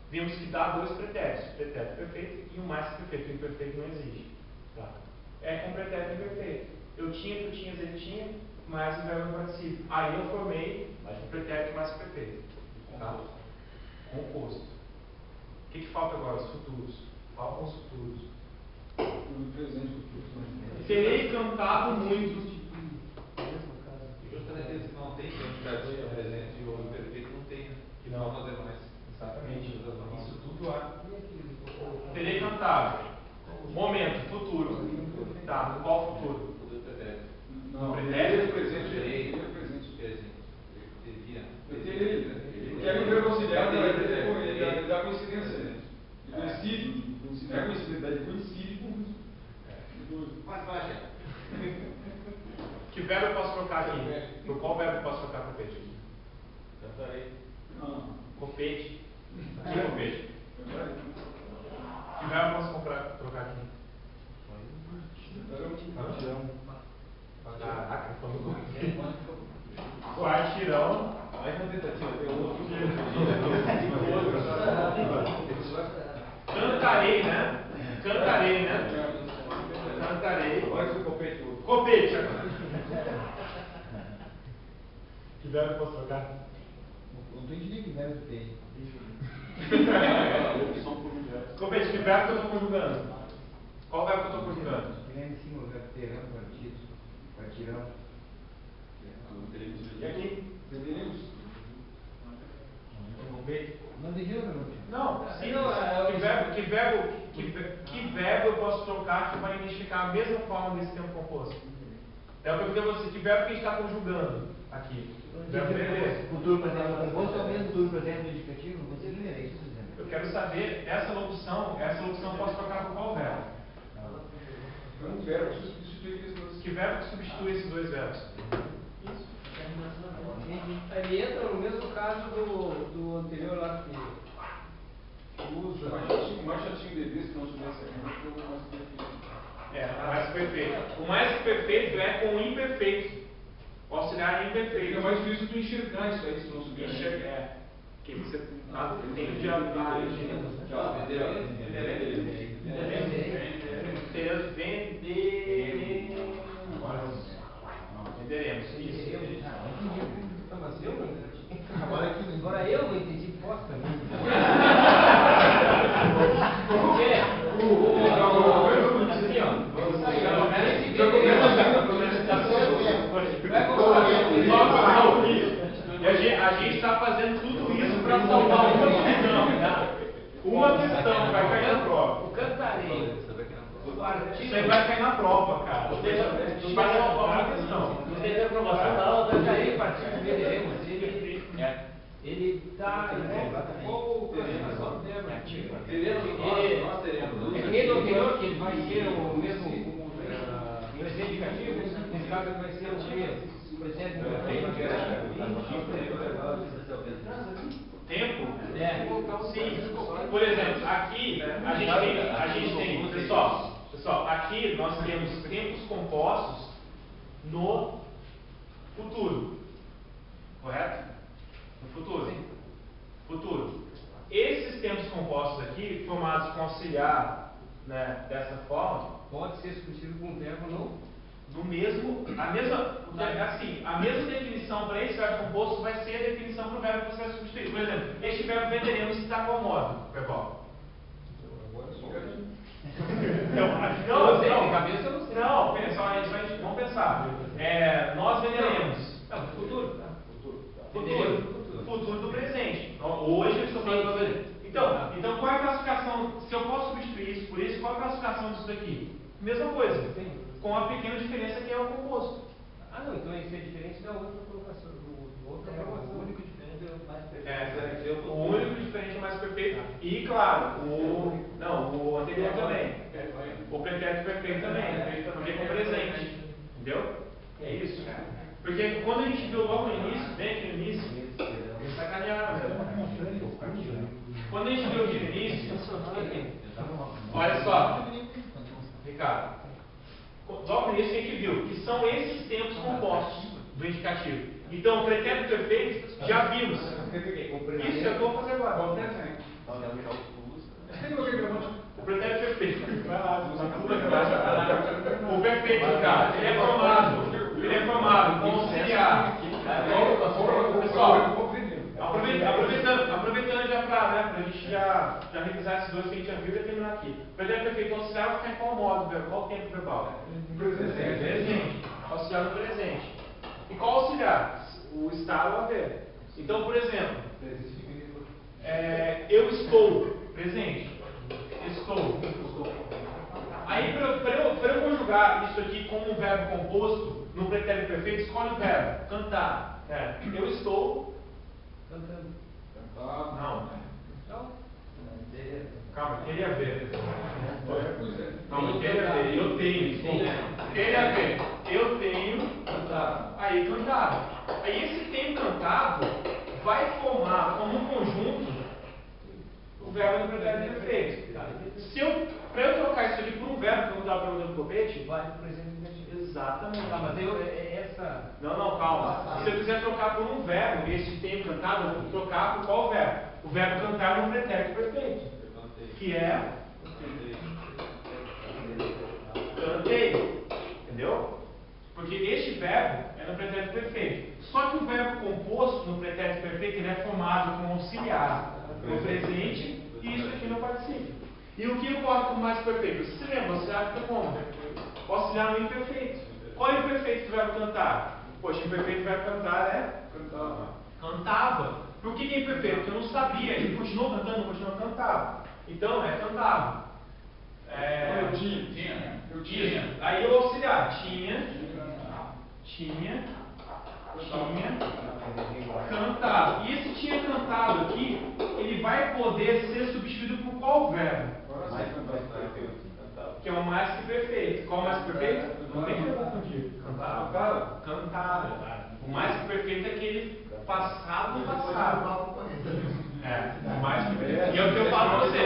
Vimos que dá dois pretéritos, pretérito perfeito e o mais que perfeito. O imperfeito não existe. Tá? É com pretérito imperfeito. Eu tinha, tu tinhas, ele tinha, mais o verbo participo. Aí eu formei o pretérito mais que perfeito. Tá? Composto. O que falta agora? Os futuros. Faltam os futuros. No presente, futuro. Terei cantado muito. indicativo, presente e o imperfeito não tem, né? Que não fazer mais. Exatamente. Isso tudo há. Terei cantado. Momento, futuro. Tá, qual futuro? Tudo é pretérito. Não, Pretérito? presente. Terei. Ele é presente. Presente. Teria. Eu teria. Porque aí o verbo auxiliar dá coincidência. Ele coincide. Não é coincidência, ele coincide com. Mas vai, gente. Que verbo eu posso trocar aqui? Por qual verbo eu posso trocar copete aqui? Cantarei. Não. Copete. Que copete? Que verbo eu posso trocar aqui? O artirão. Mais uma tentativa, tem outro. Cantarei, né? Cantarei, né? Cantarei. Olha esse copete. Copete. Que verbo eu posso trocar? Não tô entendendo que verbo tem. Copete, que verbo que eu estou conjugando? Qual verbo que eu estou conjugando? Lembra em cima o verbo terão, partido, partirão. E aqui? Deveríamos. Copete. Não deixou, Não, sim, que verbo eu posso trocar que vai identificar a mesma forma desse tempo composto? É o que eu perguntei a você, que verbo que a gente está conjugando aqui? Verbo presente. Futuro presente composto é o mesmo futuro presente do indicativo? Você não é isso, Eu quero saber, essa locução eu posso trocar por qual verbo? É um verbo que substitui aqueles dois. Que verbo que substitui esses dois verbos? Ele entra no mesmo caso do anterior lá que usa. O mais chatinho de ver se não tivesse aqui, mas foi o mais perfeito. O mais perfeito. O mais perfeito é com o imperfeito. O auxiliar imperfeito. Fica mais difícil tu enxergar isso aí se não subir. Enxergar. Que você tem de hablar. Venderemos. Isso. Agora eu não entendi bosta. E a gente está fazendo tudo isso para salvar uma questão. Uma questão vai cair na prova. O cantarei. Isso aí vai cair na prova, cara. Vai salvar uma questão. Não teve aprovação não, o cantarei partido veremos. Ele está igual o processo dela. Nós teremos. É que nem do anterior, que ele vai ser o mesmo presente indicativo, nesse caso ele vai ser o quê? O presente Tempo? É. Sim. Por exemplo, aqui a gente tem, pessoal, aqui nós temos tempos compostos no futuro. Correto? No futuro. Futuro. Esses tempos compostos aqui, formados com auxiliar, né, dessa forma, Pode ser substituído com um verbo a mesma definição para esse verbo composto vai ser a definição para o verbo que você vai substituir. Por exemplo, este verbo venderemos está qual modo, verbal? Vamos pensar. Nós venderemos. Futuro. Futuro do presente. Hoje eu estou falando. Então, qual é a classificação? Se eu posso substituir isso por isso, qual é a classificação disso daqui? Mesma coisa. Com a pequena diferença que é o composto. não, então isso é diferente da outra colocação. Do outro O único diferente é o mais perfeito. O único diferente é o mais perfeito. E claro, o anterior também. O pretérito perfeito também. Porque com presente. Entendeu? É isso. Porque quando a gente viu logo no início, bem aqui no início, sacanearam, quando a gente viu aqui no início, olha só, Ricardo, logo no início a gente viu que são esses tempos compostos do indicativo. Então, o pretérito perfeito já vimos. Isso que eu vou fazer agora. O pretérito perfeito. O perfeito, cara, ele é formado com auxiliar. Pessoal, aproveitando já para a gente já revisar esses dois que a gente já viu e terminar aqui. O pretérito perfeito auxiliar vai ficar em qual modo, qual tempo verbal? Presente. Auxiliar no presente. E qual auxiliar? O está ou Então, por exemplo, eu estou, presente. Estou. Aí, para eu conjugar isso aqui como um verbo composto, no pretérito perfeito, escolhe o verbo. Cantar. Eu estou Cantando. Não. Então, Calma, teria a ver. Pois é. Calma, teria a ver. Eu tenho. Teria a ver. Eu tenho cantado. aí cantado. Aí esse tenho cantado vai formar como um conjunto o verbo do pretérito perfeito. Para eu trocar isso aqui por um verbo, que eu estava perguntando pro Copete, Vai para o presente negativo. exatamente. Tá, mas essa. Não, calma. Se eu quiser trocar por um verbo, esse tenho cantado, eu vou trocar por qual verbo? O verbo cantar no pretérito perfeito, que é cantei. Entendeu? Porque este verbo é no pretérito perfeito. Só que o verbo composto no pretérito perfeito ele é formado com auxiliar no presente e isso aqui no particípio. E o que ocorre com o mais perfeito? Você se lembra? O auxiliar fica como? O auxiliar no imperfeito. Qual é o imperfeito do verbo cantar? Poxa, o imperfeito do verbo cantar é? Cantava. Por que é imperfeito? Porque eu não sabia. Ele continuou cantando, não continuou cantava. Então, cantava. Eu tinha. Aí o auxiliar tinha cantado. E esse tinha cantado aqui, ele vai poder ser substituído por qual verbo? Que é o mais que perfeito. Qual o mais que perfeito? Não tem que confundir. Cantara. O mais que perfeito é aquele passado do passado. O mais que perfeito. E é o que eu falo para você.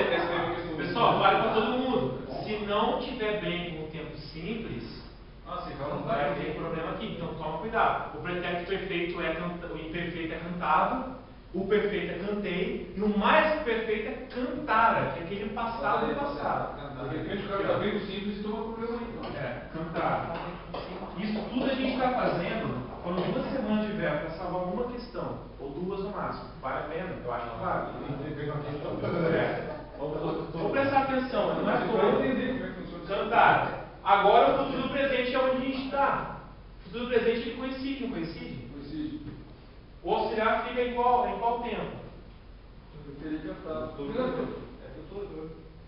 Pessoal, vale para todo mundo. Se não tiver bem com o tempo simples, não vai ter problema aqui. Então toma cuidado. O pretérito perfeito o imperfeito é cantado, o perfeito é cantei, e o mais perfeito é cantara, que é aquele passado do passado. De repente o cara está bem simples e toma problema aí. Cantar. Isso tudo a gente está fazendo, foram 2 semanas de verbo para salvar uma questão, ou 2 no máximo. Vale a pena? Eu acho que vale. Vamos prestar atenção, não é Vai todo. entender como é que funciona. Cantar. Agora o futuro presente é onde a gente está. O futuro presente ele coincide, não coincide? O auxiliar fica em qual tempo?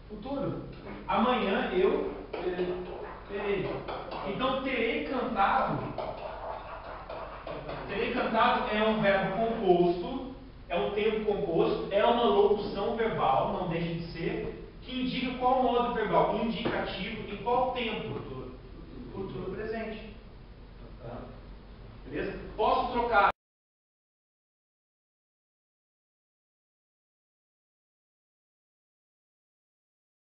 Futuro. Amanhã eu terei. Então terei cantado. Terei cantado é um verbo composto, é um tempo composto, é uma locução verbal, não deixa de ser, que indica qual modo verbal indicativo e qual tempo. Futuro presente. Beleza? Posso trocar